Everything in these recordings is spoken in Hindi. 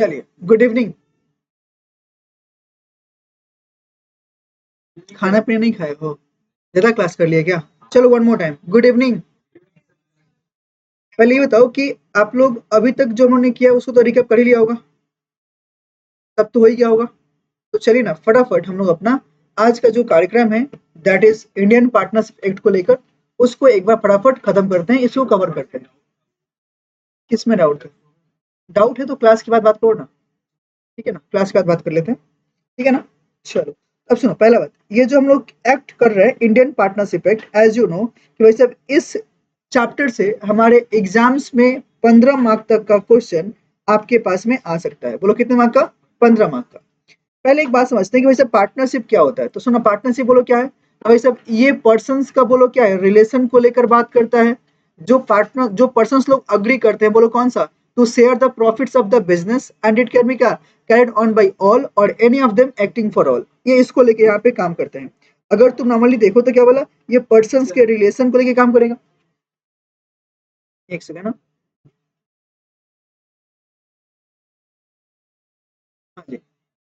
चलिए, गुड इवनिंग। खाना पीना नहीं खाए हो? ज्यादा क्लास कर लिया क्या? चलो one more time, good evening. पहले ये बताओ कि आप लोग अभी तक जो उन्होंने किया उसको तो रिकैप कर ही लिया होगा, तब तो हो ही गया होगा। तो चलिए ना फटाफट हम लोग अपना आज का जो कार्यक्रम है, that is Indian partnership act को लेकर, उसको एक बार फटाफट खत्म करते हैं, इसको कवर करते हैं। किसमें डाउट है? डाउट है तो क्लास के बाद बात करो ना। ठीक है ना, क्लास के बाद बात कर लेते हैं। ठीक है ना। चलो, अब सुनो पहला बात, ये जो हम लोग एक्ट कर रहे हैं Indian partnership act, as you know कि भाई साहब इस चैप्टर से हमारे एग्जाम्स में 15 मार्क तक का क्वेश्चन आपके पास में आ सकता है। बोलो कितने मार्क का? 15 मार्क का। पहले एक बात समझते हैं कि भाई साहब पार्टनरशिप क्या होता है। तो सुनो, पार्टनरशिप बोलो क्या है। तो भाई साहब ये पर्सन्स का बोलो क्या है, रिलेशन को लेकर बात करता है। जो पर्सन्स लोग अग्री करते हैं, बोलो कौन सा, to share the profits of the business and it can be क्या, कैरिड ऑन बाय ऑल और any of them acting for all. ये इसको लेके यहाँ पे काम करते हैं। अगर तुम नॉर्मली देखो तो क्या बोला, ये पर्सन्स के रिलेशन को लेके काम करेगा। एक सेकेंड ना। हाँ जी,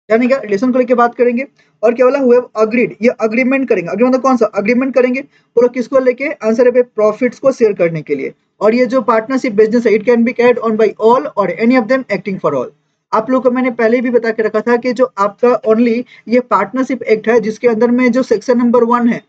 यानी क्या, रिलेशन को लेके बात करेंगे। और क्या बोला, हुए अग्रीड, ये अग्रीमेंट करेंगे। अग्री मतलब कौन सा अग्रीमेंट करेंगे, बोलो किसको लेके, आंसर है पे प्रॉफिट्स को शेयर करने के लिए। और ये जो पार्टनरशिप बिजनेस है, it can be carried on by all और any of them acting for all. आप लोग को मैंने पहले भी बता के रखा था कि जो आपका ओनली ये पार्टनरशिप एक्ट है, जिसके अंदर में जो सेक्शन नंबर 1 है,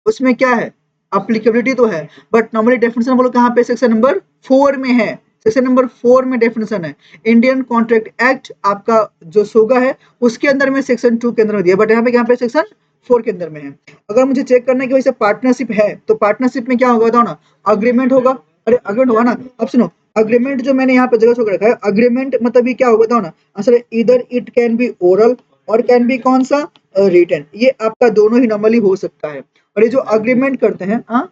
उसमें क्या है, अप्लीकेबिलिटी तो है, बट नॉर्मली डेफिनेशन बोलो कहाँ पे, सेक्शन नंबर 4 में है। सेक्शन नंबर 4 में डेफिनेशन है। इंडियन कॉन्ट्रैक्ट एक्ट आपका जो सोगा है, उसके अंदर में सेक्शन 2 के अंदर में दिया, बट यहाँ पे सेक्शन 4 के अंदर में है। अगर मुझे चेक करना है कि वैसे पार्टनरशिप है, तो पार्टनरशिप में क्या होगा बताओ ना, अग्रीमेंट होगा। अरे अग्रीमेंट होगा ना। अब सुनो, अग्रीमेंट जो मैंने यहाँ पे जगह छोड़ रखा है, अग्रीमेंट मतलब ये क्या होगा बताओ ना। आंसर इधर इट कैन बी ओरल और कैन बी कौन सा, रिटन। ये आपका दोनों ही नॉर्मली हो सकता है। और ये जो अग्रीमेंट करते हैं, हाँ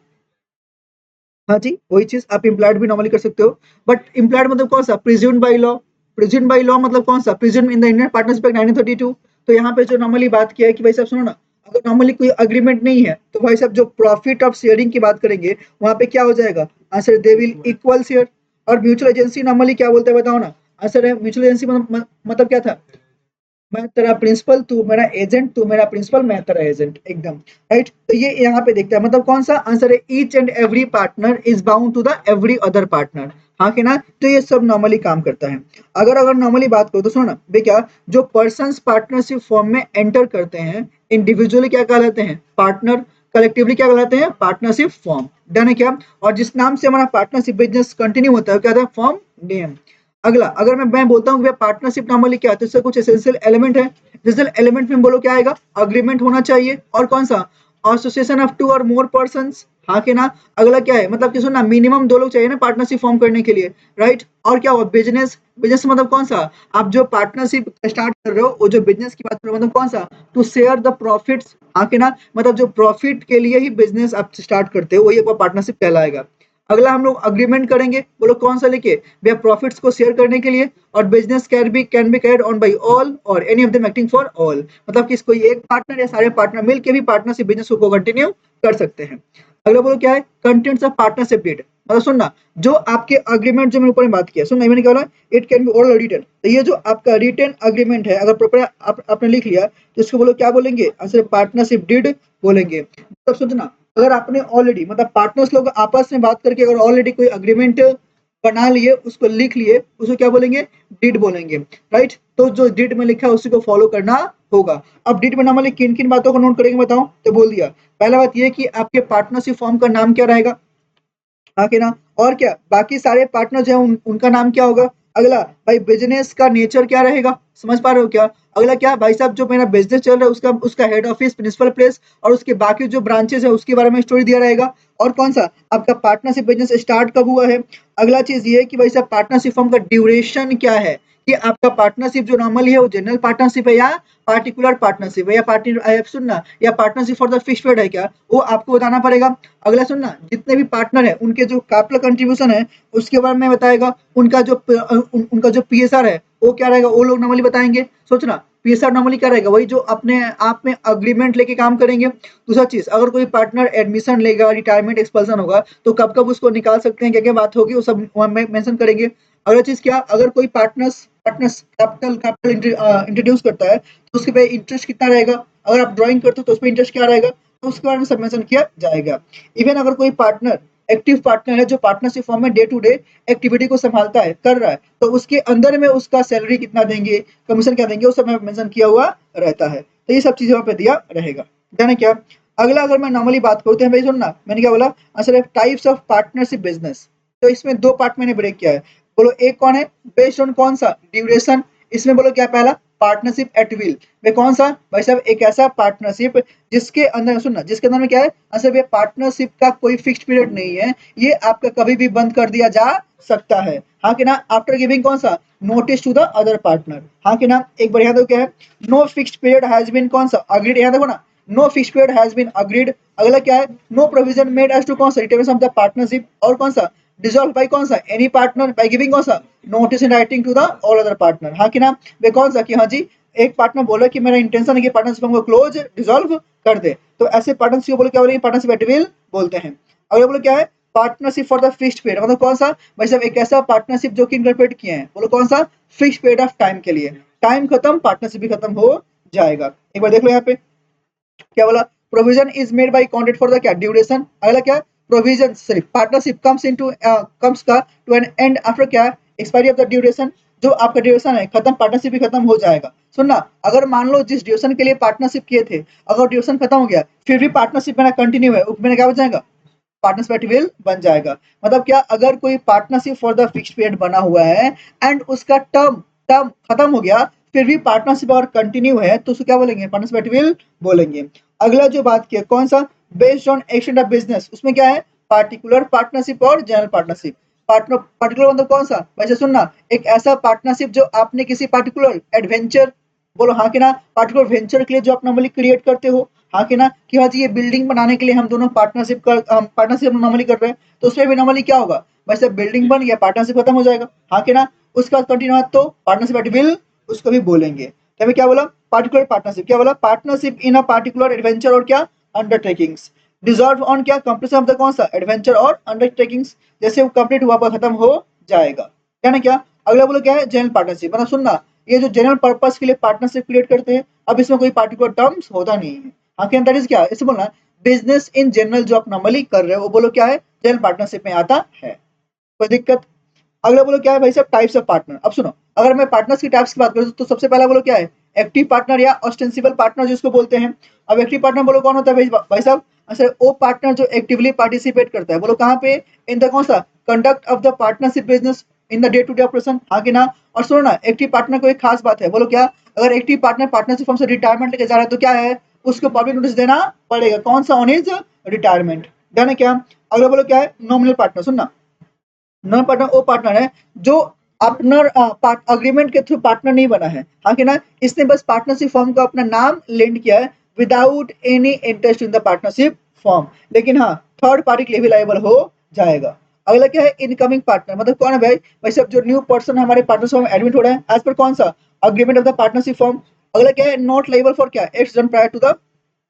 हाँ जी, वही चीज आप इम्प्लाइड भी नॉर्मली कर सकते हो। बट इम्प्लाइड मतलब कौन सा, presumed by law. Presumed by law मतलब कौन सा, presumed in the Indian partnership act 1932। तो यहाँ पे जो नॉर्मली बात किया है कि भाई साहब सुनो ना, अगर नॉर्मली कोई अग्रीमेंट नहीं है, तो भाई साहब जो प्रॉफिट ऑफ शेयरिंग की बात करेंगे, वहां पे क्या हो जाएगा, answer they will equal share. और म्यूचुअल एजेंसी नॉर्मली क्या बोलते हैं बताओ ना। आंसर है म्यूचुअल एजेंसी मतलब क्या था, मैं तेरा प्रिंसिपल तू मेरा एजेंट, तू मेरा प्रिंसिपल मैं तेरा एजेंट, एकदम राइट। तो ये यहाँ पे देखता है, मतलब कौन सा आंसर है, each and every partner is bound to the every other partner. हाँ कि ना। तो ये सब नॉर्मली काम करता है। अगर अगर नॉर्मली बात करो तो सुनो ना भैया, जो पर्सन्स पार्टनरशिप फॉर्म में एंटर करते हैं, इंडिविजुअली क्या कहलाते हैं, पार्टनर। कलेक्टिवली क्या कहलाते हैं, पार्टनरशिप फॉर्म। डन है क्या। और जिस नाम से हमारा पार्टनरशिप बिजनेस कंटिन्यू होता है क्या होता है, फॉर्म नेम। अगला, अगर मैं बोलता हूँ कि पार्टनरशिप नॉर्मली क्या है, तो इससे कुछ एसेंशियल एलिमेंट है। एसेंशियल एलिमेंट में बोलो क्या आएगा, अग्रीमेंट होना चाहिए, और कौन सा, एसोसिएशन ऑफ 2 और मोर पर्सन्स। हाँ कि ना। अगला क्या है, मतलब कि सुनना, मिनिमम 2 लोग चाहिए ना पार्टनरशिप फॉर्म करने के लिए, राइट। और क्या हुआ, बिजनेस। बिजनेस मतलब कौन सा, आप जो पार्टनरशिप स्टार्ट कर रहे हो, वो जो बिजनेस की बात कर रहे हो, मतलब कौन सा, टू शेयर द प्रॉफिट्स। हाँ कि ना, मतलब जो प्रॉफिट के लिए ही बिजनेस आप स्टार्ट करते हो, वही आपका पार्टनरशिप कहलाएगा। अगला हम लोग अग्रीमेंट करेंगे, बोलो कौन सा लेके, भैया प्रॉफिट्स को शेयर करने के लिए। और business can be carried on by all और any of them acting for all, मतलब कि कोई एक पार्टनर या सारे पार्टनर मिलके भी पार्टनरशिप बिजनेस को कंटिन्यू कर सकते हैं। अगला बोलो क्या है, कंटेंट्स ऑफ पार्टनरशिप डीड। मतलब सुनना, जो आपके अग्रीमेंट जो मैंने ऊपर में बात किया, सुनना मैंने क्या बोला, it can be oral written. तो ये जो आपका रिटन अग्रीमेंट है, अगर प्रॉपर आपने लिख लिया, तो इसको बोलो क्या बोलेंगे, आंसर पार्टनरशिप डीड बोलेंगे। तब सोचना, अगर आपने ऑलरेडी मतलब पार्टनर्स लोग आपस में बात करके अगर ऑलरेडी कोई अग्रीमेंट बना लिए, उसको लिख लिए, उसको क्या बोलेंगे, डिड बोलेंगे, राइट। तो जो डिड में लिखा है उसी को फॉलो करना होगा। अब डिड में नॉर्मली किन किन बातों को नोट करेंगे बताओ, तो बोल दिया। पहला बात ये कि आपके पार्टनरशिप फॉर्म का नाम क्या रहेगा, हाँ कि ना। और क्या, बाकी सारे पार्टनर जो है उनका नाम क्या होगा। अगला, भाई बिजनेस का नेचर क्या रहेगा, समझ पा रहे हो क्या। अगला क्या, भाई साहब जो मेरा बिजनेस चल रहा है उसका उसका हेड ऑफिस, प्रिंसिपल प्लेस, और उसके बाकी जो ब्रांचेस है उसके बारे में स्टोरी दिया रहेगा। और कौन सा, आपका पार्टनरशिप बिजनेस स्टार्ट कब हुआ है। अगला चीज ये कि भाई साहब पार्टनरशिप फॉर्म का ड्यूरेशन क्या है, कि आपका पार्टनरशिप जो नॉर्मली है वो जनरल पार्टनरशिप है या पार्टिकुलर पार्टनरशिप है, या पार्टी सुनना, या partnership for the fix period है क्या, वो आपको बताना पड़ेगा। अगला सुनना, जितने भी पार्टनर है उनके जो कैपिटल कंट्रीब्यूशन है उसके बारे में बताएगा। उनका जो उनका जो पीएसआर है वो क्या रहेगा, वो लोग नॉर्मली बताएंगे। सोचना, पीएसआर नॉर्मली क्या रहेगा, वही जो अपने आप में अग्रीमेंट लेके काम करेंगे। दूसरा चीज, अगर कोई पार्टनर एडमिशन लेगा, रिटायरमेंट एक्सपल्सन होगा, तो कब कब उसको निकाल सकते हैं, क्या क्या बात होगी, वो सब वहाँ में मेंशन करेंगे। अगला चीज क्या, अगर कोई पार्टनर्स पार्टनर्स कैपिटल इंट्रोड्यूस करता है तो उसके पे इंटरेस्ट कितना रहेगा, अगर आप ड्राइंग करते हो तो उसपे इंटरेस्ट क्या रहेगा, तो उसके बारे में सब मेंशन किया जाएगा। इवन अगर कोई पार्टनर एक्टिव पार्टनर है जो पार्टनरशिप फॉर्म में डे टू डे एक्टिविटी को संभालता है, कर रहा है, तो उसके अंदर में उसका सैलरी कितना देंगे, कमीशन क्या देंगे, वो सब मेंशन किया हुआ रहता है। तो ये सब चीजें वहाँ पे दिया रहेगा। डन है क्या? अगला अगर मैं नॉर्मली बात करूँ तो भाई सुनना, मैंने क्या बोला, आंसर है टाइप्स ऑफ पार्टनरशिप बिजनेस। तो इसमें दो पार्ट मैंने ब्रेक किया है। बोलो एक कौन है, बेस्ड ऑन कौन सा, ड्यूरेशन। इसमें बोलो क्या पहला, पार्टनरशिप एट विल में कौन सा, भाई साहब एक ऐसा पार्टनरशिप जिसके अंदर, सुनना, जिसके अंदर में क्या है, आंसर ये पार्टनरशिप का कोई फिक्स्ड पीरियड नहीं है, ये आपका कभी भी बंद कर दिया जा सकता है। हाँ कि ना, आफ्टर गिविंग कौन सा, notice to the other partner. हाँ कि ना, एक बार यहाँ देखो क्या है, no fixed period has been कौन सा अग्रीड, यहाँ देखो ना, no fixed period has been agreed. अगला क्या है, no provision made as to कौन सा, रिटेनेशन ऑफ द पार्टनरशिप, और कौन सा, डिसॉल्व बाय कौन सा, एनी पार्टनर बाय गिविंग कौन सा, notice in writing to the all other partner. हाँ कि ना, वे कौन सा कि हाँ जी, एक पार्टनर बोला कि मेरा इंटेंशन है कि पार्टनरशिप को क्लोज डिसॉल्व कर दे, तो ऐसे पार्टनरशिप को बोले क्या बोलेंगे, पार्टनरशिप एट विल बोलते हैं। अगला बोलो क्या है, partnership for the fixed period, मतलब कौन सा, भाई साहब एक ऐसा पार्टनरशिप जो कि इंटरप्रेट किए हैं, बोलो कौन सा, फिक्स्ड पीरियड ऑफ टाइम के लिए, टाइम खत्म पार्टनरशिप भी खत्म हो जाएगा। एक बार देख लो यहाँ पे क्या बोला, provision is made by contract for the क्या, ड्यूरेशन। अगला क्या, provision sorry partnership comes into comes का टू एन एंड आफ्टर क्या, एक्सपायरी ऑफ द ड्यूरेशन, जो आपका ड्यूरेशन है खत्म, पार्टनरशिप भी खत्म हो जाएगा। सुनना, अगर मान लो जिस ड्यूरेशन के लिए पार्टनरशिप किए थे, अगर ड्यूरेशन खत्म हो गया फिर भी पार्टनरशिप मेरा कंटिन्यू है, मेरा क्या हो जाएगा, पार्टनरशिप विल बन जाएगा। मतलब क्या, अगर कोई partnership for the fixed period बना हुआ है एंड उसका टर्म टर्म खत्म हो गया, फिर भी पार्टनरशिप और कंटिन्यू है, तो उसको क्या बोलेंगे, पार्टनरशिप विल बोलेंगे। अगला जो बात किया कौन सा, based on extent of business, उसमें क्या है, पार्टिकुलर पार्टनरशिप और जनरल पार्टनरशिप। पार्टनर पार्टिकुलर मतलब कौन सा, वैसे सुनना, एक ऐसा पार्टनरशिप जो आपने किसी पार्टिकुलर एडवेंचर, बोलो हाँ कि ना, पार्टिकुलर वेंचर के लिए जो आप नॉर्मली क्रिएट करते हो, हाँ कि ना, कि हाँ जी ये बिल्डिंग बनाने के लिए हम दोनों पार्टनरशिप नॉर्मली कर रहे हैं, तो उसमें भी नॉर्मली क्या होगा, वैसे बिल्डिंग बन गया पार्टनरशिप खत्म हो जाएगा, हाँ कि ना, उसका कंटिन्यू तो पार्टनरशिप एट विल उसको भी बोलेंगे। तो हमें क्या बोला, पार्टिकुलर पार्टनरशिप, क्या बोला, partnership in a particular adventure और क्या, अंडरटेकिंग्स, डिजॉल्व ऑन क्या, कंप्लीशन ऑफ द कौन सा, एडवेंचर और अंडरटेकिंग्स, जैसे वो कंप्लीट हुआ पर खत्म हो जाएगा। क्या ना क्या, अगला बोलो क्या है, जनरल पार्टनरशिप, मतलब सुनना, ये जो जनरल पर्पस के लिए पार्टनरशिप क्रिएट करते हैं, अब इसमें कोई पार्टिकुलर टर्म्स होता नहीं है। हाँ क्या, दैट इज क्या, इसे बोलना बिजनेस इन जनरल जो आप नॉर्मली कर रहे हो वो बोलो क्या है, जनरल पार्टनरशिप में आता है, कोई दिक्कत। अगला बोलो क्या है भाई साहब, टाइप्स ऑफ पार्टनर। अब सुनो, अगर मैं पार्टनर्स की टाइप्स की बात करूँ तो सबसे पहला बोलो क्या है, एक्टिव पार्टनर या ऑस्टेंसिबल पार्टनर जिसको बोलते हैं। अब एक्टिव पार्टनर बोलो कौन होता है भाई साहब, सर वो पार्टनर जो एक्टिवली पार्टिसिपेट करता है, बोलो कहाँ पे, इन द कौन सा, conduct of the partnership business in the day to day operation. हाँ कि ना, और सुनो ना, एक्टिव पार्टनर को एक खास बात है, बोलो क्या, अगर एक्टिव पार्टनर पार्टनरशिप फर्म से रिटायरमेंट लेके जा रहा है तो क्या है, उसको पब्लिक नोटिस देना पड़ेगा, कौन सा, ऑन हिज रिटायरमेंट। डन है क्या? अगला बोलो क्या है, नॉमिनल पार्टनर। सुनना, नॉन पार्टनर वो पार्टनर है जो पार्टनर अग्रीमेंट के थ्रू पार्टनर नहीं बना है, हाँ कि ना, इसने बस पार्टनरशिप फॉर्म का अपना नाम लेंड किया है without any interest in the partnership form, लेकिन हाँ थर्ड पार्टी के लिए भी लायबल हो जाएगा। अगला क्या है, इनकमिंग पार्टनर, मतलब कौन है भाई, भाई सब जो न्यू पर्सन हमारे पार्टनरशिप में एडमिट हो रहा है एज पर कौन सा, agreement of the partnership form. अगला क्या है, नॉट लायबल फॉर क्या, acts done prior to the,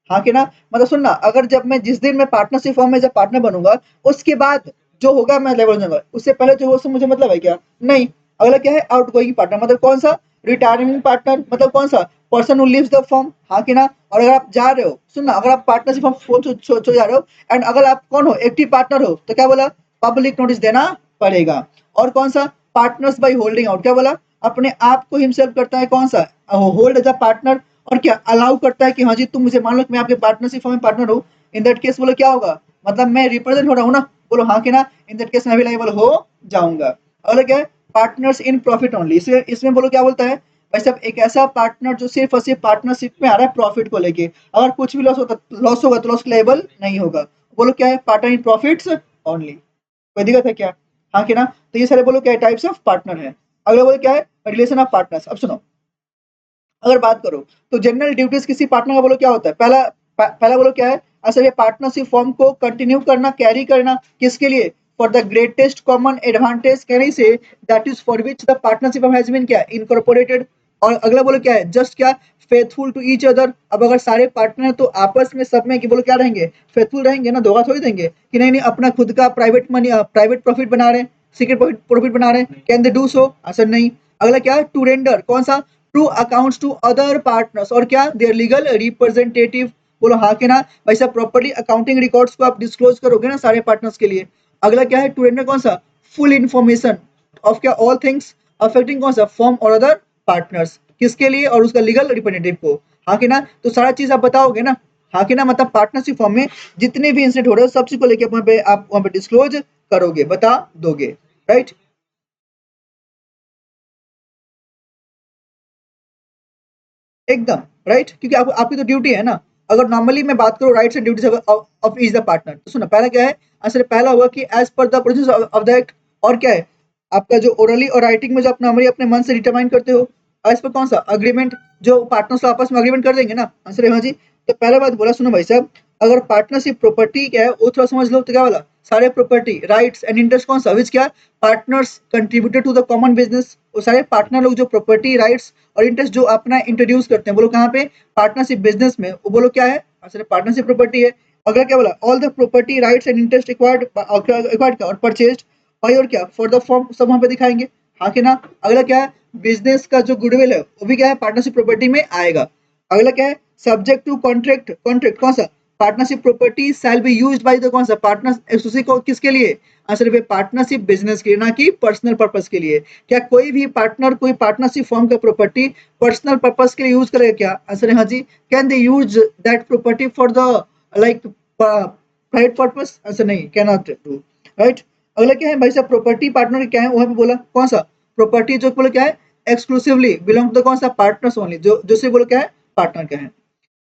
हाँ कि ना, मतलब सुनना, अगर जब मैं जिस दिन मैं पार्टनरशिप फॉर्म में जब पार्टनर बनूंगा उसके बाद जो होगा मैं लेवल जाऊंगा, उससे पहले जो हो उससे मुझे मतलब है क्या, नहीं। अगला क्या है, आउट गोइंग पार्टनर, मतलब कौन सा, रिटायरिंग पार्टनर, मतलब कौन सा, person who leaves the form, हाँ कि ना। और अगर आप जा रहे हो, सुनना, अगर आप पार्टनरशिप फॉर्म छोड़ जा रहे हो एंड अगर आप कौन हो, एक्टिव पार्टनर हो, तो क्या बोला, पब्लिक नोटिस देना पड़ेगा। और कौन सा, पार्टनर्स बाई होल्डिंग आउट, क्या बोला, अपने आप को हिमसेल्फ करता है कौन सा, होल्ड एज अ पार्टनर, और क्या अलाउ करता है कि हाँ जी तुम मुझे मान लो कि मैं आपके पार्टनरशिप फॉर्म में पार्टनर हूँ, इन दैट केस बोलो क्या होगा, मतलब मैं रिप्रेजेंट हो रहा हूँ ना, बोलो हाँ कि ना, इन दैट केस मैं भी लायबल हो जाऊंगा। अगला क्या है, पार्टनर्स इन प्रॉफिट ओनली, इसमें इसमें बोलो क्या बोलता है, वैसे अब एक ऐसा पार्टनर जो सिर्फ और सिर्फ पार्टनरशिप में आ रहा है प्रॉफिट को लेके, अगर कुछ भी लॉस होगा तो लॉस लायबल नहीं होगा, बोलो क्या है, पार्टनर इन प्रॉफिट्स ओनली, कोई दिक्कत है क्या, हाँ कि ना। तो ये सारे बोलो क्या टाइप्स ऑफ पार्टनर है। अगला बोलो क्या है, रिलेशन ऑफ पार्टनर्स। अब सुनो, अगर बात करो तो जनरल ड्यूटीज किसी पार्टनर का बोलो क्या होता है, पहला बोलो क्या है, असल ये पार्टनरशिप फॉर्म को कंटिन्यू करना, कैरी करना, किसके लिए, for the greatest common advantage can I say that is for which the partnership has been क्या, इनकॉर्पोरेटेड। और अगला बोलो क्या है, जस्ट क्या, फेथफुल टू ईच अदर। अब अगर सारे पार्टनर तो आपस में सब में कि बोलो क्या रहेंगे, फेथफुल रहेंगे ना, धोखा थोड़ी देंगे कि नहीं नहीं अपना खुद का प्राइवेट मनी प्राइवेट प्रॉफिट बना रहे हैं, सीक्रेट प्रॉफिट बना रहे हैं, can they do so, answer नहीं। अगला क्या है, टू रेंडर कौन सा, true accounts to other partners, और क्या, देयर लीगल रिप्रेजेंटेटिव। बोलो हाँ कि ना भाई साहब, प्रॉपर्ली अकाउंटिंग रिकॉर्ड्स को आप डिस्क्लोज करोगे ना सारे पार्टनर्स के लिए। अगला क्या है, टू रेंडर कौन सा, फुल इन्फॉर्मेशन ऑफ क्या, ऑल थिंग्स अफेक्टिंग कौन सा, फर्म और अदर पार्टनर्स, किसके लिए, और उसका लीगल रिप्रेजेंटेटिव को। हाँ कि ना, तो सारा चीज आप बताओगे ना, हाँ कि ना, मतलब पार्टनरशिप फॉर्म में जितने भी इंसिडेंट हो रहे हैं सब चीज को लेके आप वहाँ पे डिस्क्लोज करोगे, बता दोगे, राइट। एकदम राइट, क्योंकि आपकी तो ड्यूटी है ना। अगर नॉर्मली मैं बात करूँ rights and duties of each the partner, तो सुनो पहला क्या है आंसर, पहला होगा कि as per the process of the act, और क्या है आपका जो ओरली और राइटिंग में जो अपना नॉर्मली अपने मन से डिटरमाइन करते हो, एज पर कौन सा अग्रीमेंट, जो पार्टनर्स आपस में अग्रीमेंट कर देंगे ना, आंसर है हाँ जी। तो पहला बात बोला, सुनो भाई साहब, अगर पार्टनरशिप प्रॉपर्टी क्या है वो थोड़ा समझ लो, तो क्या वाला, सारे प्रॉपर्टी राइट्स एंड इंटरेस्ट कौन सा, विच क्या, partners contributed to the common business, वो सारे पार्टनर लोग जो प्रॉपर्टी राइट्स और इंटरेस्ट जो अपना इंट्रोड्यूस करते हैं, बोलो कहाँ पे, पार्टनरशिप बिजनेस में, वो बोलो क्या है आंसर, पार्टनरशिप प्रॉपर्टी है। अगला क्या बोला, all the property rights and interest acquired और परचेज्ड बाय, और क्या फॉर द फॉर्म, सब वहां पे दिखाएंगे, हाँ कि ना। अगला क्या है, बिजनेस का जो गुडविल है वो भी क्या है पार्टनरशिप प्रॉपर्टी में आएगा। अगला क्या है, सब्जेक्ट टू कॉन्ट्रैक्ट, कॉन्ट्रैक्ट कौन सा, partnership property shall be used by the कौन सा पार्टनर, उसी को किसके लिए, आंसर है पार्टनरशिप बिजनेस के लिए, ना कि पर्सनल पर्पस के लिए। क्या कोई भी पार्टनर कोई पार्टनरशिप फॉर्म का प्रॉपर्टी पर्सनल पर्पस के लिए यूज करेगा क्या, आंसर है हाँ जी। Can they use that property for the like private purpose, answer नहीं, कैन नॉट डू, राइट। अगला क्या है भाई साहब, प्रॉपर्टी पार्टनर क्या है, वहां पे बोला कौन सा, प्रॉपर्टी जो बोले क्या है, एक्सक्लूसिवली बिलोंग टू कौन सा पार्टनर्स ओनली, जो से बोलो क्या है पार्टनर क्या है।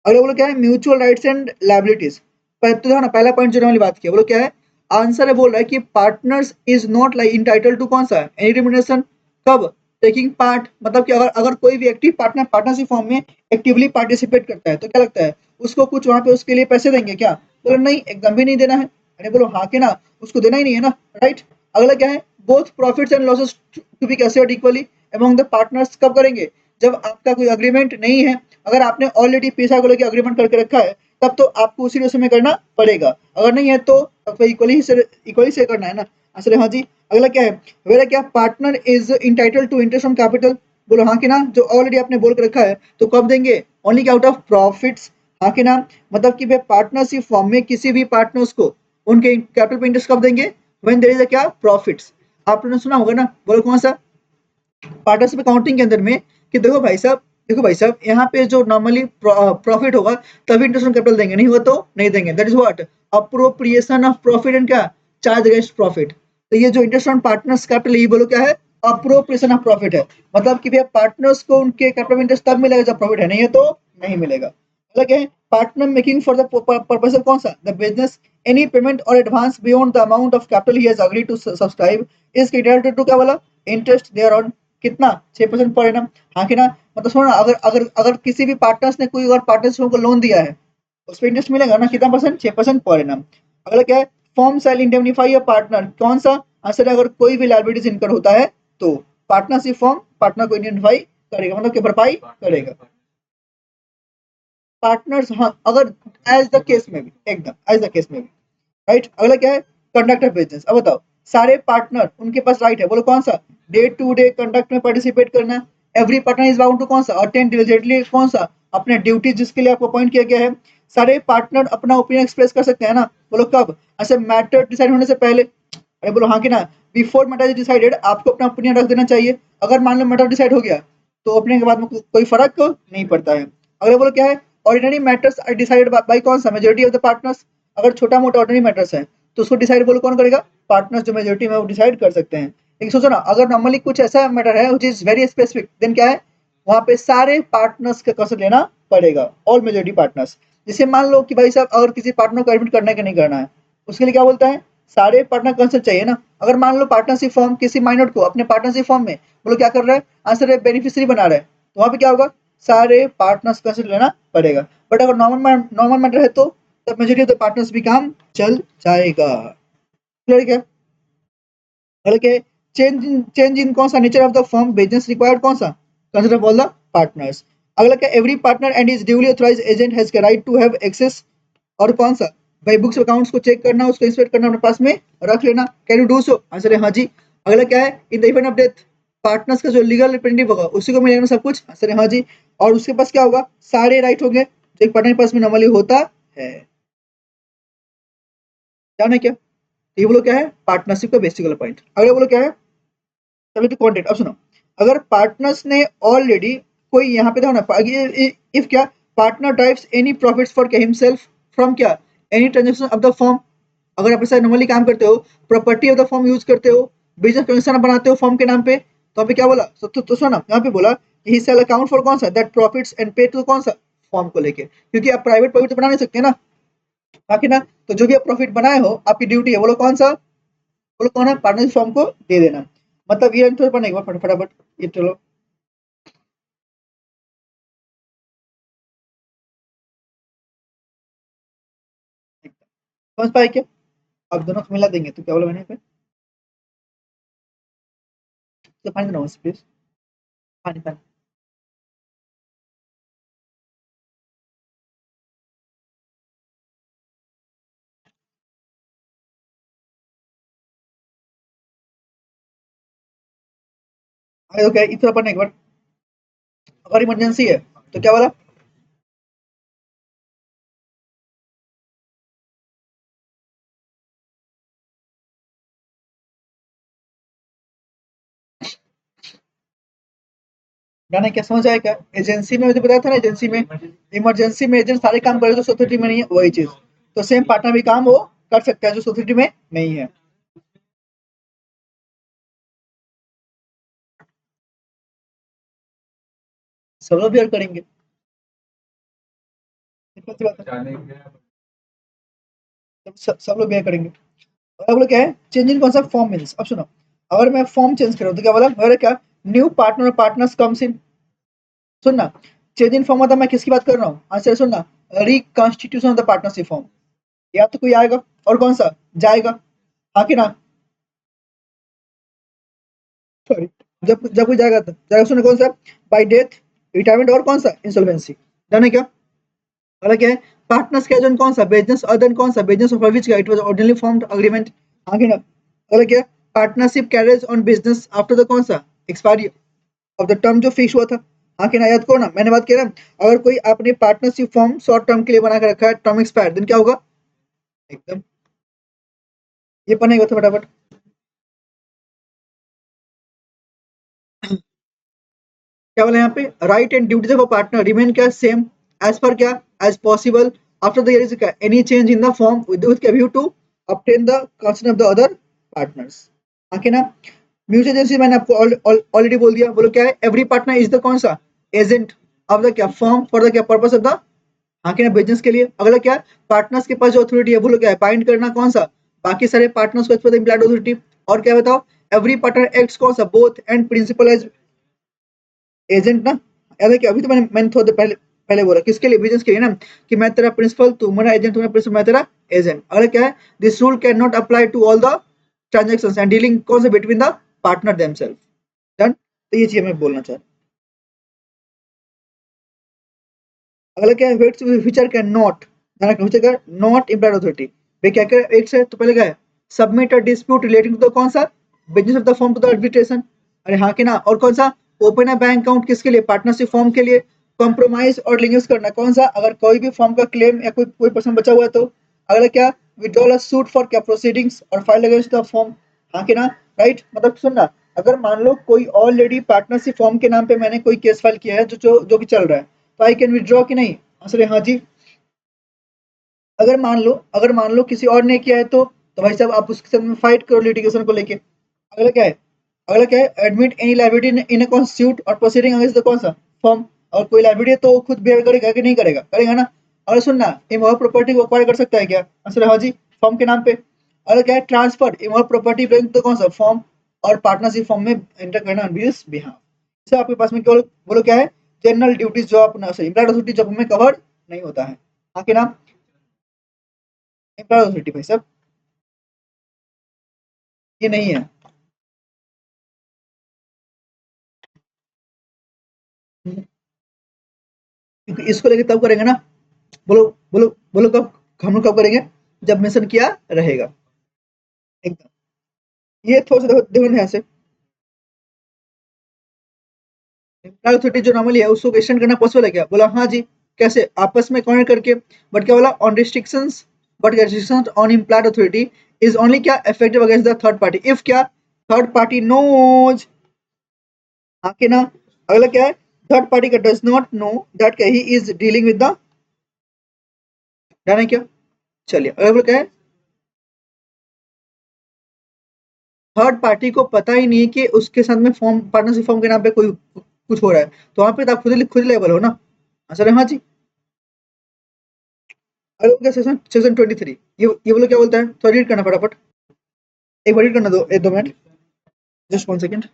अगला बोलो क्या है, म्यूचुअल राइट्स एंड लायबिलिटीज, तो देखो ना पहला पॉइंट जो हमने बात किया, बोलो क्या है, आंसर है बोल रहा है कि partners is not like entitle to कौन सा एनी रिम्यूनरेशन, कब, टेकिंग पार्ट, मतलब कि अगर अगर कोई भी एक्टिव पार्टनर पार्टनरशिप फॉर्म में एक्टिवली पार्टिसिपेट करता है तो क्या लगता है उसको कुछ वहां पे उसके लिए पैसे देंगे क्या, बोलो नहीं, एकदम भी नहीं देना है। अरे बोलो हाँ के ना, उसको देना ही नहीं है ना, राइट। अगला क्या है, both profits and losses to be caused equally among the partners, कब करेंगे, जब आपका कोई अग्रीमेंट नहीं है, अगर आपने ऑलरेडी पैसा को लेकर अग्रीमेंट करके रखा है तब तो आपको उसी रेशो में करना पड़ेगा, अगर नहीं है तो तब तो इक्वली से करना है ना, आंसर है हाँ जी। अगला क्या है, वेर क्या, partner is entitle to interest on capital, बोलो हाँ कि ना, जो ऑलरेडी आपने बोल के रखा है तो कब देंगे, ओनली आउट ऑफ प्रॉफिट्स, हाँ कि ना, मतलब कि भाई पार्टनरशिप फॉर्म में किसी भी पार्टनर्स को उनके कैपिटल पे इंटरेस्ट कब देंगे, व्हेन देयर इज अ क्या, प्रॉफिट्स। आपने सुना होगा ना, बोलो कौन सा, पार्टनरशिप अकाउंटिंग के अंदर में, कि देखो भाई साहब, देखो भाई साहब, यहाँ पे जो नॉर्मली प्रॉफिट होगा तभी इंटरेस्ट ऑन कैपिटल देंगे, नहीं हुआ तो नहीं देंगे, that is what, appropriation of profit and क्या, चार्ज अगेंस्ट प्रॉफिट। तो ये जो इंटरेस्ट ऑन पार्टनर्स कैपिटल, ये बोलो क्या है, अप्रोप्रिएशन ऑफ प्रॉफिट है, मतलब कि भैया पार्टनर्स को उनके कैपिटल इंटरेस्ट तब मिलेगा जब प्रॉफिट है, नहीं है तो नहीं मिलेगा। अगला क्या है, partner making for the purpose of कौन सा, द बिजनेस, एनी पेमेंट और advance beyond the amount of capital he has agreed to subscribe is credited to क्या वाला, इंटरेस्ट देयर ऑन, कितना, 6% पर एनम, हाँ कि ना। मतलब सुनो ना, अगर अगर अगर किसी भी पार्टनर्स ने कोई और पार्टनर्स को लोन दिया है उस पर इंटरेस्ट मिलेगा ना, कितना परसेंट, 6% पर एनम। अगला क्या है, form shall indemnify a partner, कौन सा, आंसर है अगर कोई भी लायबिलिटीज इनकर होता है तो पार्टनरशिप फॉर्म पार्टनर को इंडेमनीफाई करेगा, मतलब कि भरपाई करेगा, पार्टनर्स, हाँ अगर एज द केस में भी, एकदम एज द केस में भी, राइट। अगला क्या है, कंडक्ट ऑफ बिजनेस, अब बताओ सारे पार्टनर उनके पास राइट है, बोलो कौन सा, डे टू डे कंडक्ट में पार्टिसिपेट करना, every partner is bound to कौन सा, अटेंड डिलिजेंटली कौन सा, अपने ड्यूटी जिसके लिए आपको अपॉइंट किया गया है। सारे पार्टनर अपना ओपिनियन एक्सप्रेस कर सकते हैं ना, बोलो कब, ऐसे मैटर डिसाइड होने से पहले, अरे बोलो हाँ कि ना, बिफोर मैटर इज डिसाइडेड आपको अपना ओपिनियन रख देना चाहिए, अगर मान लो मैटर डिसाइड हो गया तो ओपिनियन के बाद में कोई फर्क नहीं पड़ता है। अगला बोलो क्या है, ordinary matters are decided by कौन सा, मेजोरिटी ऑफ द पार्टनर्स, अगर छोटा मोटा ऑर्डिनरी मैटर्स है तो उसको डिसाइड बोलो कौन करेगा, पार्टनर्स जो मेजोरिटी में वो डिसाइड कर सकते हैं। लेकिन सोचो ना, अगर नॉर्मली कुछ ऐसा मैटर है which is very specific, then क्या है, वहां पे सारे पार्टनर्स का कंसर्ट लेना पड़ेगा, ऑल मेजोरिटी पार्टनर्स। जैसे मान लो कि भाई साहब अगर किसी पार्टनर को एडमिट करना है कि नहीं करना है, उसके लिए क्या बोलता है, सारे पार्टनर कंसर्ट चाहिए ना। अगर मान लो पार्टनरशिप फॉर्म किसी माइनर को अपने पार्टनरशिप फॉर्म में बोलो क्या कर रहा है, आंसर है बेनिफिशियरी बना रहा है, तो वहां पे क्या होगा, सारे पार्टनर्स कंसर्ट लेना पड़ेगा। बट अगर नॉर्मल मैटर है तो तब मेजोरिटी ऑफ द पार्टनर्स भी काम चल जाएगा, क्लियर क्या। अगला क्या है, चेंज इन कौन सा, nature of the firm business required कौन सा, कंसिडर ऑल द पार्टनर्स। अगला क्या, every partner and is duly authorised agent has the right to have access, और कौन सा, भाई बुक्स अकाउंट्स को चेक करना, उसको इंस्पेक्ट करना, अपने पास में रख लेना, can you do so, answer है हाँ जी। अगला क्या है, in the event of death, partners का जो लीगल रिप्रेजेंटेटिव होगा उसी को मिलेगा ना सब कुछ, सर हाँ जी। और उसके पास क्या होगा, सारे राइट होंगे जो एक पार्टनर के पास में नॉर्मली होता है। जाना क्या, ये बोलो क्या है, पार्टनरशिप का बेसिक वाला पॉइंट। अगला बोलो क्या है, स्टेबिलिटी कॉन्ट्रैक्ट। अब सुनो, अगर पार्टनर्स ने ऑलरेडी कोई यहाँ पे देखो ना, इफ क्या, partner derives any profits for himself from क्या, any transaction of the firm. अगर आप ऐसा नॉर्मली काम करते हो, property of the firm use करते हो, बिजनेस ट्रांजेक्शन बनाते हो फर्म के नाम पे, तो अभी क्या बोला, तो सुनो यहाँ पे बोला ही शैल अकाउंट फॉर कौन सा, दैट प्रॉफिट्स एंड पे टू कौन सा, फर्म को लेके, क्योंकि आप प्राइवेट प्रॉफिट तो बना नहीं सकते ना, बाकी ना, तो जो भी आप प्रॉफिट बनाए हो आपकी ड्यूटी है, बोलो कौन सा, बोलो कौन है, पार्टनरशिप फर्म को दे देना। मतलब ये थोड़ा पढ़ने एक बार फटाफट ये चलो, समझ पाए क्या, अब दोनों को मिला देंगे तो क्या बोला मैंने पे, तो पानी देना प्लीज, पानी पानी। अरे ओके, इतना पढ़ने एक बार, अगर इमरजेंसी है तो क्या बोला, मैंने क्या समझ आया क्या, एजेंसी में मुझे बताया था ना, एजेंसी में इमरजेंसी में एजेंट सारे काम करे जो सोसाइटी में नहीं है, वही चीज, तो सेम पार्टनर भी काम वो कर सकता है जो सोसाइटी में नहीं है। सब लोग भी करेंगे, सिंपल सी बात है, सब लोग भी करेंगे। अब बोला क्या है, चेंज इन कौन सा फॉर्म मीन्स, अब सुनो, अगर मैं फॉर्म चेंज करूँ तो क्या बोला, मेरा क्या, new partner partners comes in, सुनना, चेंज इन फॉर्म मतलब मैं किसकी बात कर रहा हूँ, आंसर सुनना, reconstitution of the partnership form, या तो कोई आएगा और कौन सा जाएगा, हाँ कि ना, सॉरी, जब जब कोई जाएगा तो जाएगा, सुनो कौन सा, बाय डेथ, रिटायरमेंट और कौन सा इंसॉल्वेंसी, जाने क्या, अगला क्या है, पार्टनर्स का एजेंट कौन सा, बिजनेस अदर देन कौन सा, बिजनेस ऑफ विच का it was originally formed agreement, हाँ कि ना, अगला क्या है, partnership carriage on business after the कौन सा, एक्सपायरी ऑफ द टर्म जो फिक्स हुआ था, हाँ कि ना, याद करो ना, मैंने बात किया ना, अगर कोई आपने पार्टनरशिप फॉर्म शॉर्ट टर्म के लिए बना के रखा है, टर्म एक्सपायर, देन क्या होगा, एकदम, ये पढ़ने का फटाफट, क्या बोला यहाँ पे, right and duties of a partner remain क्या, सेम एज पर क्या, as possible after the year is क्या, any change in the form with view to obtain the consent of the other partners, हाँ कि ना, म्यूचुअल एजेंसी मैंने आपको ऑलरेडी बोल दिया, बोलो क्या है, एवरी पार्टनर इज द कौन सा, एजेंट ऑफ द क्या फर्म फॉर द क्या पर्पस ऑफ द, हाँ कि ना, बिजनेस के लिए। अगला क्या है, पार्टनर्स के पास जो अथॉरिटी है बोलो क्या है, बाइंड करना कौन सा, बाकी सारे पार्टनर्स को एज इम्प्लाइड अथॉरिटी, और क्या बताओ, एवरी पार्टनर एक्ट्स कौन सा, both and principal as agent ना, याद है कि अभी तो मैंने थोड़ा देर पहले पहले बोला किसके लिए, बिजनेस के लिए ना, कि मैं तेरा प्रिंसिपल, तू मेरा एजेंट, तू मेरा प्रिंसिपल, मैं तेरा एजेंट। अगला क्या है, this rule can not apply to all the transactions and dealing कौन से, between the partner themself, done, तो ये चीज मैं बोलना चाह रहा हूँ। अगला क्या है, what's future can not, future का नॉट इम्प्लाइड अथॉरिटी, वे क्या क्या एक से, तो पहले क्या है, submit a dispute relating to the कौन सा, business of the form to the arbitration, अरे हाँ कि ना, और कौन सा, ओपन अ बैंक अकाउंट किसके लिए, पार्टनरशिप फॉर्म के लिए, कॉम्प्रोमाइज और लिंग्विस्ट करना कौन सा, अगर कोई भी फॉर्म का क्लेम या कोई कोई पर्सन बचा हुआ है तो, अगला क्या, विड्रॉल अ सूट फॉर क्या प्रोसीडिंग्स और फाइल अगेंस्ट द फॉर्म, हाँ कि ना, राइट, मतलब सुनना, अगर मान लो कोई ऑलरेडी पार्टनरशिप फॉर्म के नाम पे मैंने कोई केस फाइल किया है जो कि चल रहा है, तो आई कैन विड्रॉ कि नहीं, आंसर है हाँ जी। अगर मान लो किसी और ने किया है तो भाई साहब आप उसके साथ में फाइट करो लिटिगेशन को लेके। अगला क्या है, admit any liability in a constitute और प्रोसीडिंग अगेंस्ट द कौन सा फॉर्म, और कोई लाइबिलिटी है तो वो खुद बेयर करेगा कि नहीं करेगा, करेगा ना। अगर सुनना, इमोरल प्रॉपर्टी को एक्वायर कर सकता है क्या, आंसर है हाँ जी, फॉर्म के नाम पे। अगर क्या है, ट्रांसफर इमोरल प्रॉपर्टी बैंक तो कौन सा फॉर्म, और पार्टनरशिप फॉर्म में एंटर करना ऑन दिस बिहाफ। इससे आपके पास में केवल बोलो क्या है, जनरल ड्यूटीज जो अपना सॉरी इम्प्लॉयड अथॉरिटी जो में कवर नहीं होता है, हाँ कि ना, एम्प्लॉयड अथॉरिटी भाई साहब, ये नहीं है, क्योंकि इसको लेके तब करेंगे ना, बोलो बोलो बोलो कब, हम लोग कब करेंगे, जब मेंशन किया रहेगा, एकदम, ये थोड़ा सा देखो देखो ध्यान से, इम्प्लॉय अथॉरिटी जो नॉर्मली है उसको क्वेश्चन करना पॉसिबल है क्या? बोला हाँ जी। कैसे? आपस में कॉन्टेक्ट करके। बट क्या बोला? On restrictions, but restrictions on employed authority is only क्या effective against the third party if क्या थर्ड पार्टी नोज। हाँ कि ना? अगला क्या है? थर्ड पार्टी का does not know that he is dealing with the, है क्या? चलिए अगला क्या है? थर्ड पार्टी को पता ही नहीं कि उसके साथ में फॉर्म पार्टनरशिप फॉर्म के नाम पे कोई कुछ हो रहा है, तो वहां पे तो आप खुद लेबल हो ना। आंसर है हाँ जी। अगला क्या सेक्शन सेक्शन 23। ये बोलो क्या बोलता है, थोड़ा रीड करना फटाफट। एक बार रीड करना दो, एक दो मिनट, जस्ट 1 सेकेंड।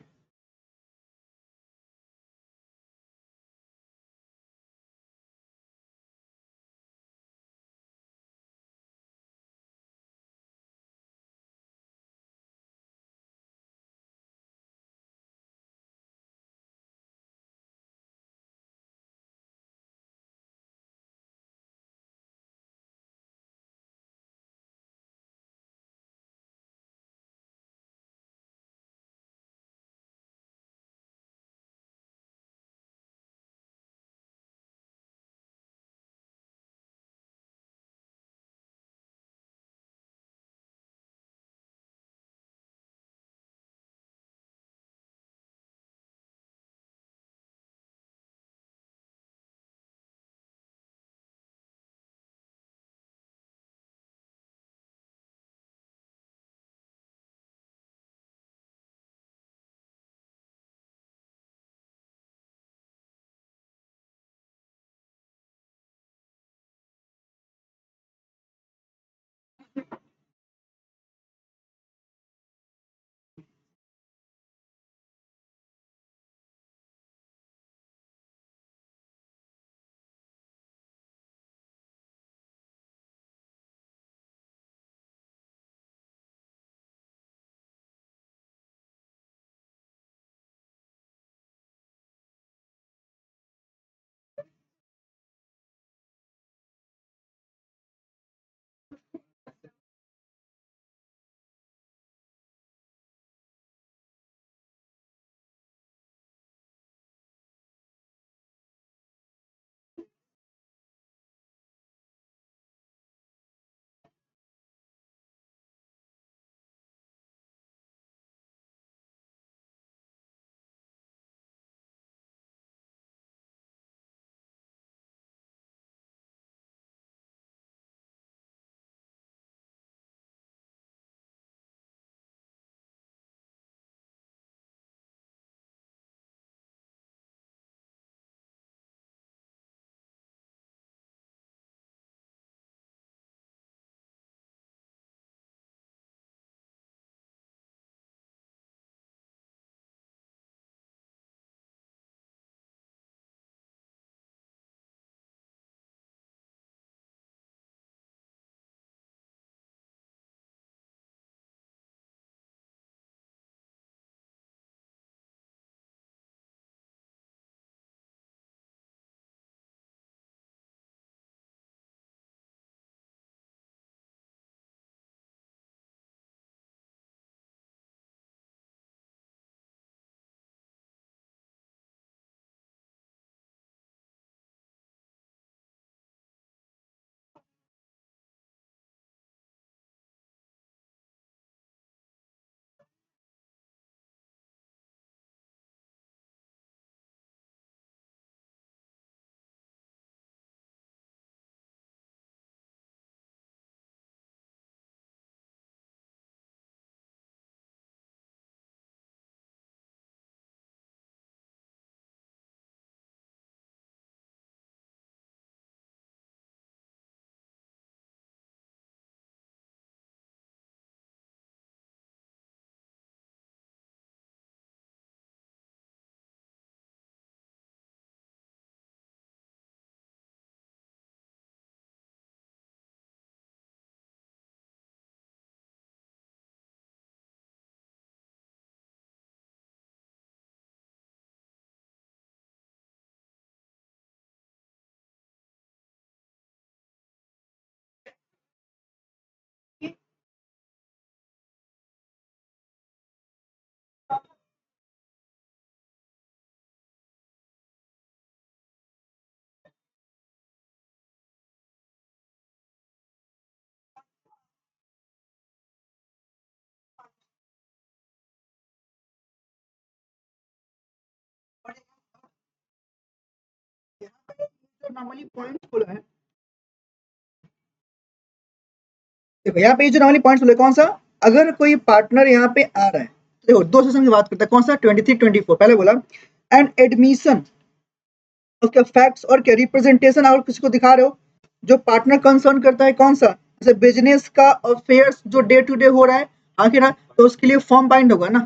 यहाँ पे जो नॉर्मली पॉइंट्स बोला है, देखो यहाँ पे ये जो नॉर्मली पॉइंट्स बोले कौन सा, अगर कोई पार्टनर यहाँ पे आ रहा है, देखो दो सेशन की बात करता है, कौन सा 23 24 पहले बोला, एंड एडमिशन उसके फैक्ट्स और क्या रिप्रेजेंटेशन अगर किसी को दिखा रहे हो, जो पार्टनर कंसर्न करता है कौन सा, जैसे बिजनेस का अफेयर्स जो डे टू डे हो रहा है, आखिर ना तो उसके लिए फॉर्म बाइंड होगा ना,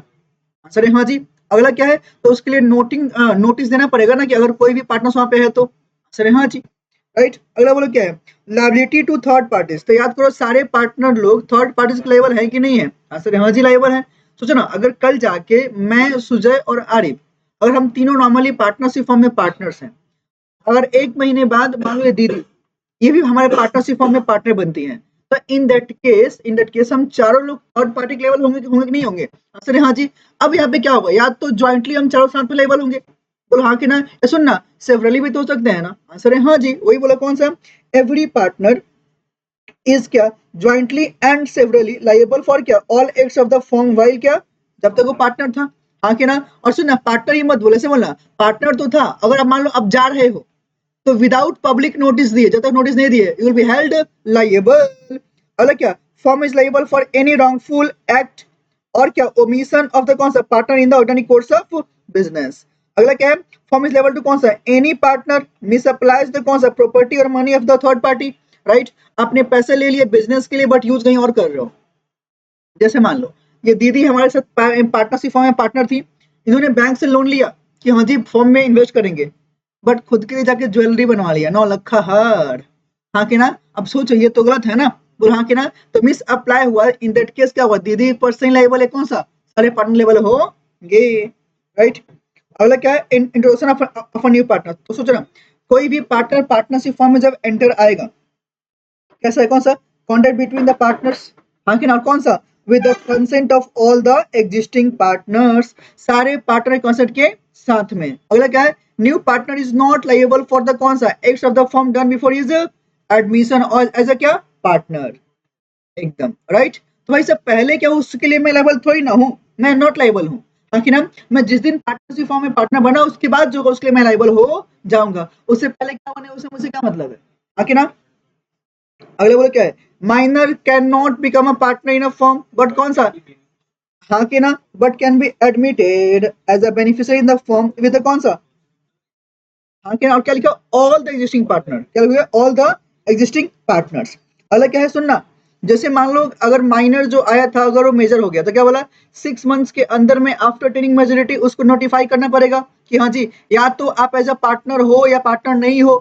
आंसर है हाँ जी। अगला क्या है, तो उसके लिए नोटिस देना पड़ेगा ना कि अगर कोई भी पार्टनर वहां पे है तो, आंसर है हाँ जी। राइट, अगला बोलो क्या है, लाइबिलिटी टू थर्ड पार्टीज, तो याद करो सारे पार्टनर लोग थर्ड पार्टीज के लेवल है कि नहीं है, आंसर है हाँ जी लाइबल है। सोचो ना अगर कल जाके मैं सुजय और आरिफ, अगर हम तीनों नॉर्मली पार्टनरशिप फॉर्म में पार्टनर्स हैं, अगर एक महीने बाद मान लो ये दीदी, ये भी हमारे पार्टनरशिप फॉर्म में पार्टनर बनती हैं, तो इन दैट केस हम चारों लोग थर्ड पार्टी के लेवल होंगे कि नहीं होंगे, आंसर है हाँ जी। अब यहाँ पे क्या होगा, या तो ज्वाइंटली हम चारों साथ में लेवल होंगे, बोलो हाँ कि ना, ये सुन ना सेवरली भी तो हो सकते हैं ना, आंसर है हाँ जी, वही बोला कौन सा, एवरी पार्टनर इज क्या, jointly and severally liable for क्या, all acts of the firm while क्या, जब तक वो पार्टनर था, हाँ कि ना। और सुन ना पार्टनर ही मत बोले, से बोलना पार्टनर तो था, अगर अब मान लो अब जा रहे हो तो विदाउट पब्लिक नोटिस दिए, जब तक नोटिस नहीं दिए you will be held liable. अगला क्या, firm is liable for any wrongful act और क्या ओमिशन ऑफ द कौन सा partner in the ordinary course of business. अगला क्या है, फर्म इज लायबल टू कौन सा, any partner miss applies the कौन सा प्रॉपर्टी और money of the third party, right. आपने पैसे ले लिए बिजनेस के लिए बट यूज कहीं और कर रहे हो, जैसे मान लो ये दीदी हमारे साथ पार्टनरशिप फॉर्म में पार्टनर थी, इन्होंने बैंक से लोन लिया कि हाँ जी फॉर्म में इन्वेस्ट करेंगे, बट खुद के लिए जाके ज्वेलरी बनवा लिया 9 लाख हार, हाँ कि ना। अब सोचो ये तो गलत है ना, बोल हाँ कि ना, तो मिस अप्लाई हुआ, इन दैट केस क्या हुआ, दीदी पर्सनल लेवल है कौन सा, सारे पार्टनर लेवल होंगे, राइट। अगला क्या है, introduction of a new partner, तो सोचो ना कोई भी पार्टनर पार्टनरशिप फॉर्म में जब एंटर आएगा, कैसा है कौन सा, कॉन्ट्रैक्ट बिटवीन द पार्टनर्स, हाँ कि ना, और कौन सा, with the consent of all the existing partners, सारे पार्टनर कंसेंट के साथ में। अगला क्या है, new partner is not liable for the कौन सा acts of the firm done before is admission और एज अ क्या पार्टनर, एकदम राइट। तो भाई सब पहले क्या उसके लिए मैं लायबल थोड़ी ना हूँ, मैं नॉट लायबल हूँ, हाँ कि ना। मैं जिस दिन पार्टनरशिप फॉर्म में पार्टनर बना उसके बाद जो होगा उसके लिए मैं लायबल हो जाऊंगा, उससे पहले क्या बने उससे मुझे क्या मतलब है, हाँ कि ना। अगले बोले क्या है, minor can not become a partner in a firm, but कौन सा, हाँ कि ना, but can be admitted as a beneficiary in the firm with कौन सा, हाँ कि ना, और क्या लिखा, ऑल द एग्जिस्टिंग पार्टनर, क्या लिखा ऑल द एग्जिस्टिंग पार्टनर्स। अलग क्या है सुनना, जैसे मान लो अगर माइनर जो आया था अगर वो मेजर हो गया तो क्या बोला, 6 मंथ्स के अंदर में आफ्टर टेनिंग मेजोरिटी उसको नोटिफाई करना पड़ेगा कि हाँ जी या तो आप एज अ पार्टनर हो या पार्टनर नहीं हो,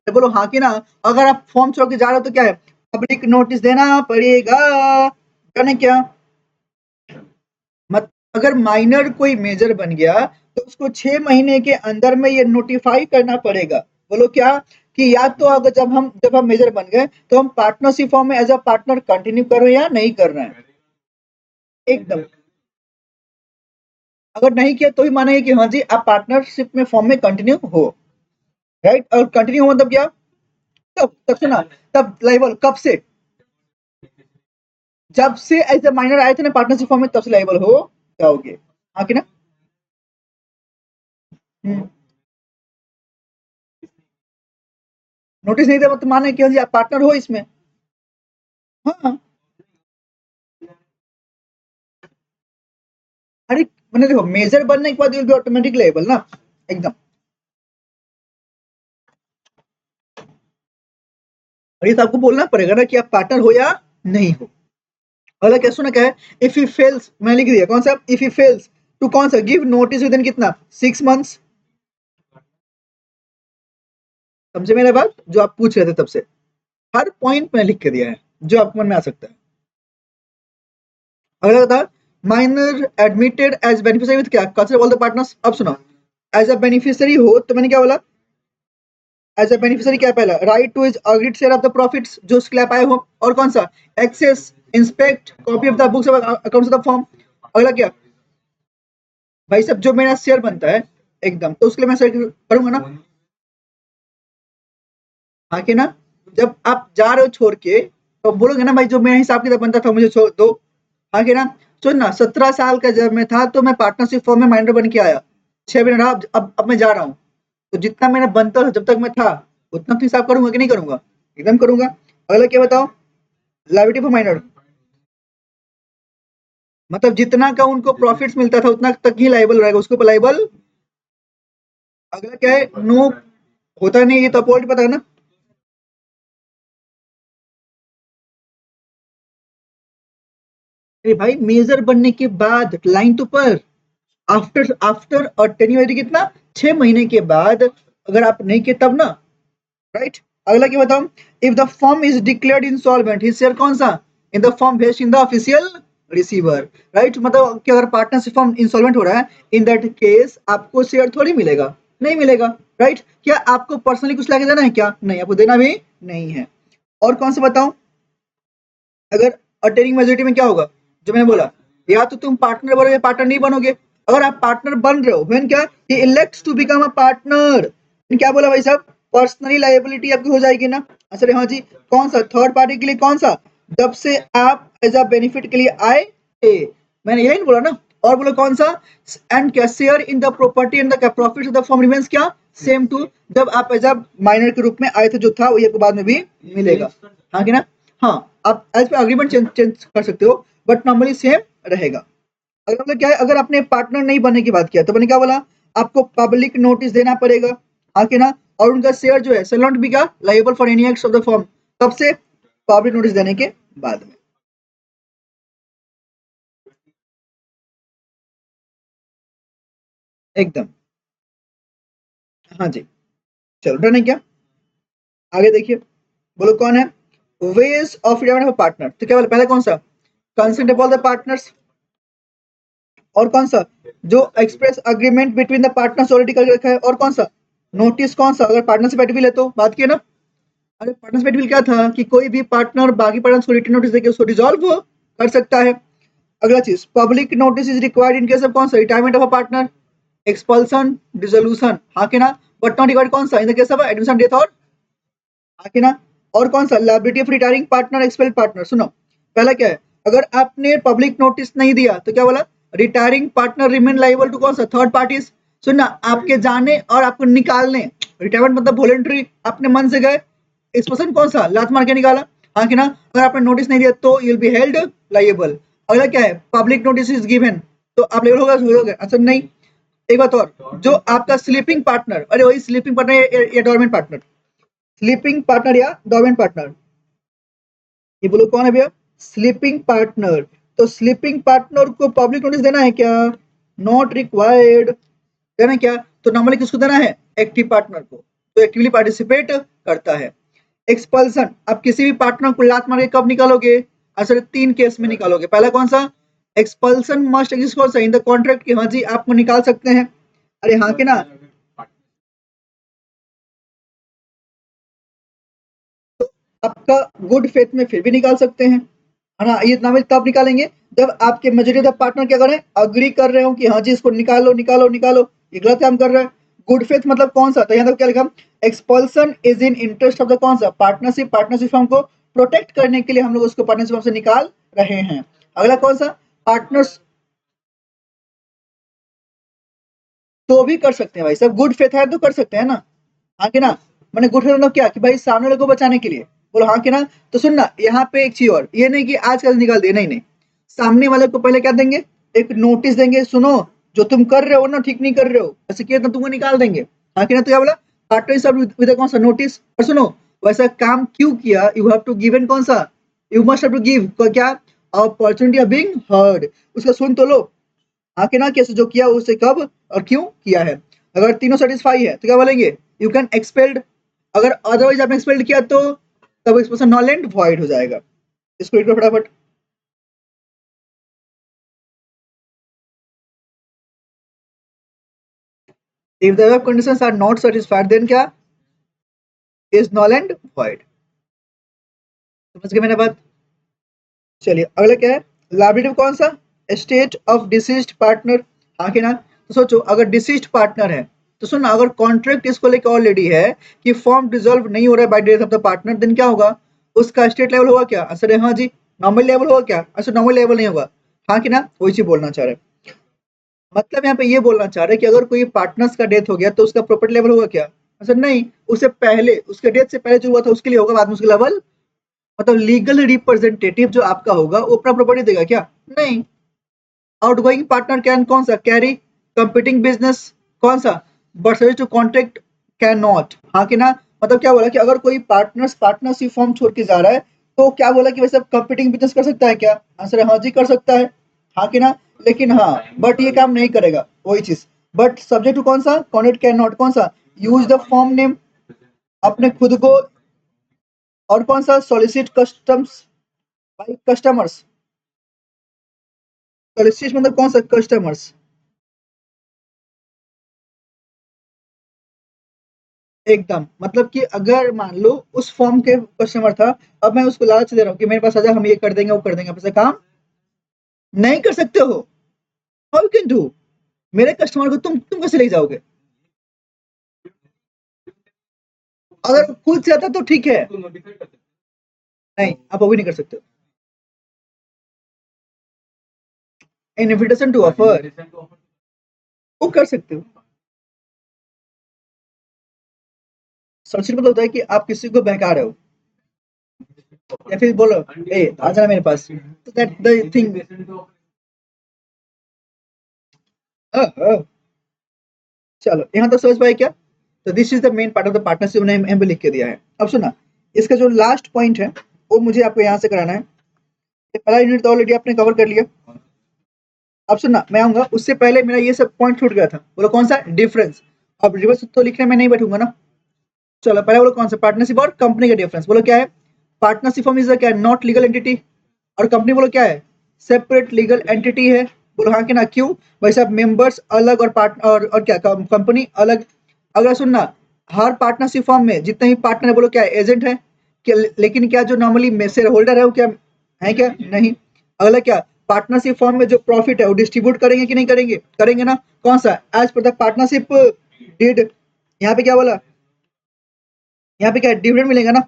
तो बोलो हाँ कि ना। अगर आप फॉर्म छोड़ के जा रहे हो तो क्या है, पब्लिक नोटिस देना पड़ेगा, करने क्या, मत अगर माइनर कोई मेजर बन गया तो उसको 6 महीने के अंदर में ये नोटिफाई करना पड़ेगा, बोलो क्या, कि या तो अगर जब हम मेजर बन गए तो हम पार्टनरशिप फॉर्म में एज अ पार्टनर कंटिन्यू कर रहे हैं या नहीं कर रहे हैं, एकदम। अगर नहीं किया तो ही मानेंगे कि हाँ जी आप पार्टनरशिप में फॉर्म में कंटिन्यू हो, राइट। और कंटिन्यू हो मतलब क्या, तब तब से ना, तब लाइबल कब से, जब से एज अ माइनर आए थे ना पार्टनरशिप फॉर्म में तब से लाइबल हो जाओगे, हाँ कि ना। नोटिस नहीं दिया तो माने कि हाँ जी आप पार्टनर हो इसमें, हाँ। अरे मैंने देखो मेजर बनने के बाद विल बी ऑटोमेटिक लेबल ना, एकदम। और ये तो आपको बोलना पड़ेगा ना कि आप पार्टनर हो या नहीं हो। अगला क्या सुना क्या है, इफ ही फेल्स, मैं लिख दिया कौन सा, इफ ही फेल्स टू कौन सा गिव नोटिस विद इन कितना 6 मंथ्स, समझे मेरे बात जो आप पूछ रहे थे तब से, हर पॉइंट मैंने लिख के दिया है जो आपको मन में आ सकता है। अगला था minor admitted as beneficiary with क्या कंसिडर ऑल द पार्टनर्स, अब सुनो एज अ बेनिफिशियरी हो तो मैंने क्या बोला, एज अ बेनिफिशियरी क्या पहला, right to is agreed share of the profits जो उसके लिए पाए हो, और कौन सा access inspect copy of the books of accounts of the form. अगला क्या, भाई सब जो मेरा शेयर बनता है एकदम तो उसके लिए मैं शेयर करूंगा ना, हाँ कि ना। जब आप जा रहे हो छोड़ के तो बोलोगे ना भाई जो मेरा हिसाब किताब बनता था मुझे छोड़ दो, हाँ कि ना। सुन ना 17 साल का जब मैं था तो मैं पार्टनरशिप फॉर्म में माइनर बन के आया, 6 महीने रहा, अब मैं जा रहा हूँ, तो जितना मेरा बनता था जब तक मैं था उतना तो हिसाब करूंगा कि नहीं करूंगा? एकदम करूंगा। अगला क्या बताओ? लायबिलिटी फॉर माइनर, मतलब जितना का उनको प्रॉफिट्स मिलता था उतना तक ही लायबल रहेगा, उसको लायबल। अगला क्या है? नो होता नहीं, ये तो आपको ऑलरेडी पता है ना। अरे भाई मेजर बनने के बाद लाइन तो पर, आफ्टर आफ्टर और टेन्योरिटी कितना, 6 महीने के बाद अगर आप नहीं किए तब ना, राइट। अगला क्या बताऊं? If the firm is declared insolvent, his share कौन सा? In the firm vest in the official receiver, right. मतलब कि अगर पार्टनरशिप फर्म इंसॉल्वेंट हो रहा है, इन दैट केस आपको शेयर थोड़ी मिलेगा, नहीं मिलेगा, राइट। क्या आपको पर्सनली कुछ लाके देना है क्या? नहीं, आपको देना भी नहीं है। और कौन सा बताऊं? अगर अटेनिंग मेजोरिटी में क्या होगा, जो मैंने बोला, या तो तुम पार्टनर बनोगे, पार्टनर नहीं बनोगे। अगर आप पार्टनर बन रहे हो व्हेन क्या, he elects to become a partner, क्या बोला भाई साहब? पर्सनली लायबिलिटी आपकी हो जाएगी ना। सर हाँ जी। कौन सा थर्ड पार्टी के लिए? कौन सा? जब से आप एज अ बेनिफिट के लिए आए थे, मैंने यही नहीं बोला ना। और बोलो कौन सा? एंड क्या share in the property and the profit of the firm remains क्या, सेम टू जब आप एज अ माइनर के रूप में आए थे जो था वही आपको बाद में भी मिलेगा। हाँ कि ना? हाँ, आप एज पे अग्रीमेंट चेंज कर सकते हो बट नॉर्मली सेम रहेगा। अगर मतलब क्या है, अगर आपने पार्टनर नहीं बनने की बात किया तो मैंने क्या बोला? आपको पब्लिक नोटिस देना पड़ेगा, हाँ कि ना। और उनका शेयर जो है सेल नॉट बी का liable for any acts of the firm, कब से? पब्लिक नोटिस देने के बाद में। एकदम। हाँ जी। चलो डन है क्या? आगे देखिए, बोलो कौन है? Ways of retirement of partner, तो क्या बोला पहले? कौन सा? Consent of all the partners. और कौन सा? जो express agreement between the partners already कर रखा है। और कौन सा? नोटिस। कौन सा? अगर पार्टनरशिप एट विल है तो बात किए ना। अरे पार्टनरशिप एट विल क्या था कि कोई भी पार्टनर बाकी पार्टनर्स को रिटर्न नोटिस देके उसको डिसॉल्व कर सकता है। अगला चीज, public notice is required in case of कौन सा? Retirement of a partner, expulsion, dissolution, हाँ कि ना। बट नॉट रिक्वायर्ड कौन सा? In the case of admission, death और, हाँ कि ना। और कौन सा? Liability of retiring partner, expelled partner. सुनो पहला क्या है, अगर आपने पब्लिक नोटिस नहीं दिया तो क्या बोला? Retiring partner remain liable to कौन सा? Third parties. सुनना, आपके जाने और आपको निकालने, रिटायरमेंट मतलब वॉलेंट्री, अपने मन से गए, एक्सप्रेशन कौन सा? लात मार के निकाला, हाँ कि ना। अगर आपने नोटिस नहीं दिया तो you will be held liable. अगला क्या है? पब्लिक नोटिस इज गिवन, तो आप लाइबल होगा? अच्छा नहीं। एक बात और, जो आपका स्लीपिंग पार्टनर, अरे वही स्लीपिंग पार्टनर या डोरमेंट पार्टनर, स्लीपिंग पार्टनर या डोरमेंट पार्टनर, ये बोलो कौन है भैया? Sleeping partner. तो स्लीपिंग पार्टनर को पब्लिक नोटिस देना है क्या? Not required. देना है क्या? तो नॉर्मली किसको देना है? एक्टिव पार्टनर को, तो एक्टिवली पार्टिसिपेट करता है। एक्सपल्सन, आप किसी भी पार्टनर को लात मार के कब निकालोगे? असल 3 केस में निकालोगे। पहला कौन सा? एक्सपल्सन मस्ट एग्जिस्ट कौन सा? इन द कॉन्ट्रैक्ट की, हाँ जी आपको निकाल सकते हैं। अरे हाँ के ना। आपका गुड फेथ में फिर भी निकाल सकते हैं, है ना। ये नाम तब निकालेंगे जब आपके मेजोरिटी ऑफ पार्टनर क्या करें? अग्री कर रहे हो कि हाँ जी इसको निकालो निकालो निकालो, ये गलत काम कर रहा है। गुड फेथ मतलब कौन सा? तो यहाँ तक क्या लिखा? Expulsion is in interest of the कौन सा? पार्टनरशिप। पार्टनरशिप फर्म को प्रोटेक्ट करने के लिए हम लोग उसको पार्टनरशिप फर्म से निकाल रहे हैं। अगला कौन सा? पार्टनर्स, तो भी कर सकते हैं भाई सब, गुड फेथ है तो कर सकते हैं ना, हाँ कि ना। मैंने गुड फेथ मतलब क्या कि भाई सामने वाले को बचाने के लिए, बोलो हाँ कि ना। तो सुनना यहाँ पे एक चीज और, ये नहीं कि आजकल निकाल दिए, नहीं नहीं। सामने वाले को पहले क्या देंगे? एक नोटिस देंगे, सुनो जो तुम कर रहे हो ना ठीक नहीं कर रहे हो, ऐसे किया तो तुमको निकाल देंगे, हाँ कि ना। तो क्या बोला? पार्टनरशिप विद कौन सा? नोटिस। और सुनो, वैसा काम क्यों किया, यू हैव टू गिवन कौन सा? You must have to give क्या? अपॉर्चुनिटी ऑफ बीइंग हर्ड, उसका सुन तो लो, हाँ कि ना। कैसे जो किया उसे कब और क्यों किया है। अगर तीनों सेटिस्फाई है तो क्या बोलेंगे? You can expelled. अगर अदरवाइज आपने एक्सपेल्ड किया तो तब एक्सप्रेशन नॉल एंड वॉइड हो जाएगा। इसको लिख लो फटाफट। If the above conditions are not satisfied then क्या? Is knoll and void. समझ गए मेरा बात? चलिए अगला क्या है? लायबिलिटी कौन सा? स्टेट ऑफ डिसीज्ड पार्टनर, हाँ कि ना। तो सोचो अगर डिसीज्ड पार्टनर है तो सुन, अगर कॉन्ट्रैक्ट इसको लेकर ऑलरेडी है कि फॉर्म डिसॉल्व नहीं हो रहा है by death of the partner, then क्या होगा? उसका स्टेट लेवल होगा क्या? आंसर है हाँ जी। नॉर्मल लेवल होगा क्या? आंसर नॉर्मल लेवल नहीं होगा, हाँ कि ना। वही चीज बोलना चाह रहे हैं। मतलब यहाँ पे ये बोलना चाह रहे हैं कि अगर कोई पार्टनर्स का डेथ हो गया तो उसका प्रॉपर्टी लेवल होगा क्या? अच्छा नहीं, उससे पहले, उसके डेथ से पहले जो हुआ था उसके लिए होगा, बाद में उसका लेवल, मतलब लीगल रिप्रेजेंटेटिव जो आपका होगा वो अपना प्रॉपर्टी देगा क्या? नहीं। आउटगोइंग पार्टनर कैन कौन सा कैरी कंपीटिंग बिजनेस, कौन सा but subject to contract can not, हाँ कि ना? मतलब क्या बोला कि अगर कोई पार्टनरशिप फॉर्म छोड़ के जा रहा है तो क्या बोला कि वैसे कंपीटिंग बिजनेस कर सकता है क्या? आंसर है हाँ जी कर सकता है, हाँ कि ना? लेकिन हाँ, बट ये काम नहीं करेगा वही चीज। बट सब्जेक्ट टू कौन सा कॉन्ट्रैक्ट कैन नॉट, कौन सा यूज द फॉर्म नेम अपने खुद को, और कौन सा solicit customs by customers, solicit मतलब कौन सा कस्टमर्स, एकदम, मतलब कि अगर मान लो उस फॉर्म के कस्टमर था, अब मैं उसको लालच दे रहा हूँ कि मेरे पास आ जा, हम ये कर देंगे वो कर देंगे, आप ऐसा काम नहीं कर सकते हो। How you can do? मेरे कस्टमर को तुम कैसे ले जाओगे? अगर खुद से आता तो ठीक है, नहीं आप वो भी नहीं कर सकते। इनविटेशन टू ऑफर वो कर सकते हो। सोल्यूशन मतलब होता है कि आप किसी को बहका रहे हो या फिर बोलो ए आ जाना मेरे पास, तो दैट द थिंग। चलो यहाँ तक समझ पाए क्या? तो this is the main part of the partnership, ने हम लिख के दिया है। अब सुना, इसका जो लास्ट पॉइंट है वो मुझे आपको यहाँ से कराना है। पहला यूनिट तो ऑलरेडी आपने कवर कर लिया। अब सुनना, मैं आऊंगा उससे पहले मेरा ये सब पॉइंट छूट गया था, बोलो कौन सा डिफरेंस। अब रिवर्स तो लिखने में नहीं बैठूंगा ना। चलो पहले बोलो कौन सा पार्टनरशिप और कंपनी का डिफरेंस, बोलो क्या है? पार्टनरशिप फॉर्म इज क्या है? Not legal entity. और कंपनी बोलो क्या है? सेपरेट लीगल एंटिटी है। बोलो हाँ कि ना, क्यों? भाई साहब मेंबर्स अलग और पार्टनर और क्या कंपनी अलग। अगर सुनना, हर पार्टनरशिप फॉर्म में जितने भी पार्टनर है बोलो क्या है? एजेंट है। क्या, लेकिन क्या जो नॉर्मली शेयर होल्डर है वो क्या है? क्या नहीं। अगला क्या, पार्टनरशिप फॉर्म में जो प्रॉफिट है वो डिस्ट्रीब्यूट करेंगे कि नहीं करेंगे? करेंगे ना। कौन सा? As per the partnership deed. यहाँ पे क्या बोला? यहाँ पे क्या है? डिविडेंड मिलेगा ना।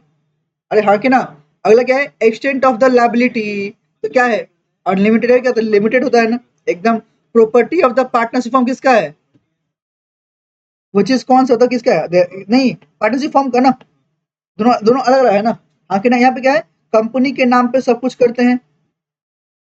अरे हाँ कि ना। अगला क्या है? Extent of the liability. तो क्या है? अनलिमिटेड है क्या? तो लिमिटेड होता है ना एकदम। Property of the partnership form किसका है? वो चीज कौन सा होता है किसका है? नहीं, पार्टनरशिप फॉर्म का ना। दोनों दोनों अलग अलग है ना। हाँ कि ना। यहाँ पे क्या है? कंपनी के नाम पे सब कुछ करते हैं।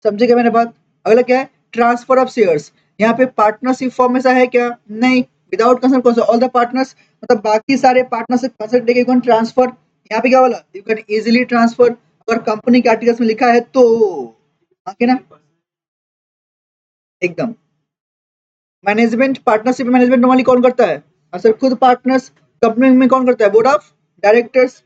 समझे क्या मैंने बात? अगला क्या है? Transfer of shares. यहाँ पे पार्टनरशिप फॉर्म में सा है क्या? नहीं। विदाउट कंसर्न कौन सा? ऑल द पार्टनर्स, मतलब बाकी सारे पार्टनर से कंसल्ट लेके कौन ट्रांसफर। यहाँ पे क्या बोला? You can easily transfer. अगर कंपनी के आर्टिकल्स में लिखा है तो, हाँ कि ना, एकदम। मैनेजमेंट, पार्टनरशिप मैनेजमेंट नॉर्मली कौन करता है? असल खुद पार्टनर्स। कंपनी में कौन करता है? Board of directors.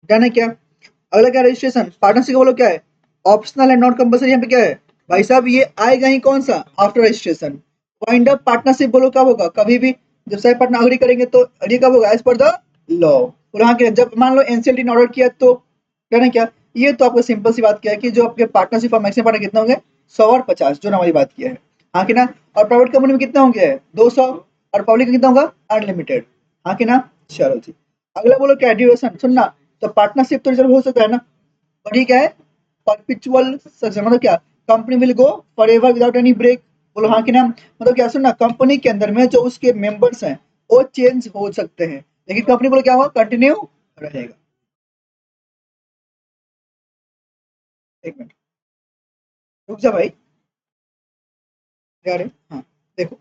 जाने क्या। अगला क्या? रजिस्ट्रेशन। पार्टनरशिप का बोलो क्या है? ऑप्शनल है, नॉट कंपल्सरी। यहाँ पे क्या है? भाई साहब ये आएगा ही कौन सा? After registration. Wind up partnership बोलो कब होगा? कभी भी जब सारे पार्टनर अग्री करेंगे तो ये कब होगा? As per the law. और हाँ के जब मान लो एनसीएलटी ने ऑर्डर किया तो कहना क्या? ये तो आपको सिंपल सी बात किया है कि जो आपके पार्टनरशिप और मैक्सिमम पार्टनर कितने होंगे? 100 और 50, जो ना हमारी बात किया है। हाँ कि ना। और प्राइवेट कंपनी में कितने होंगे? 200। और पब्लिक में कितना होगा? अनलिमिटेड। हाँ कि ना। चलो जी। अगला बोलो क्या? ड्यूरेशन। सुनना, तो पार्टनरशिप तो रिजर्व हो सकता है ना, और ये क्या है? परपिचुअल सक्सेस, मतलब क्या? Company will go forever without any break. बोलो हाँ कि ना। मतलब क्या? सुनना, कंपनी के अंदर में जो उसके मेंबर्स हैं वो चेंज हो सकते हैं, लेकिन कंपनी बोलो क्या होगा? कंटिन्यू रहेगा। एक मिनट रुक जा भाई। क्या रे? हाँ देखो,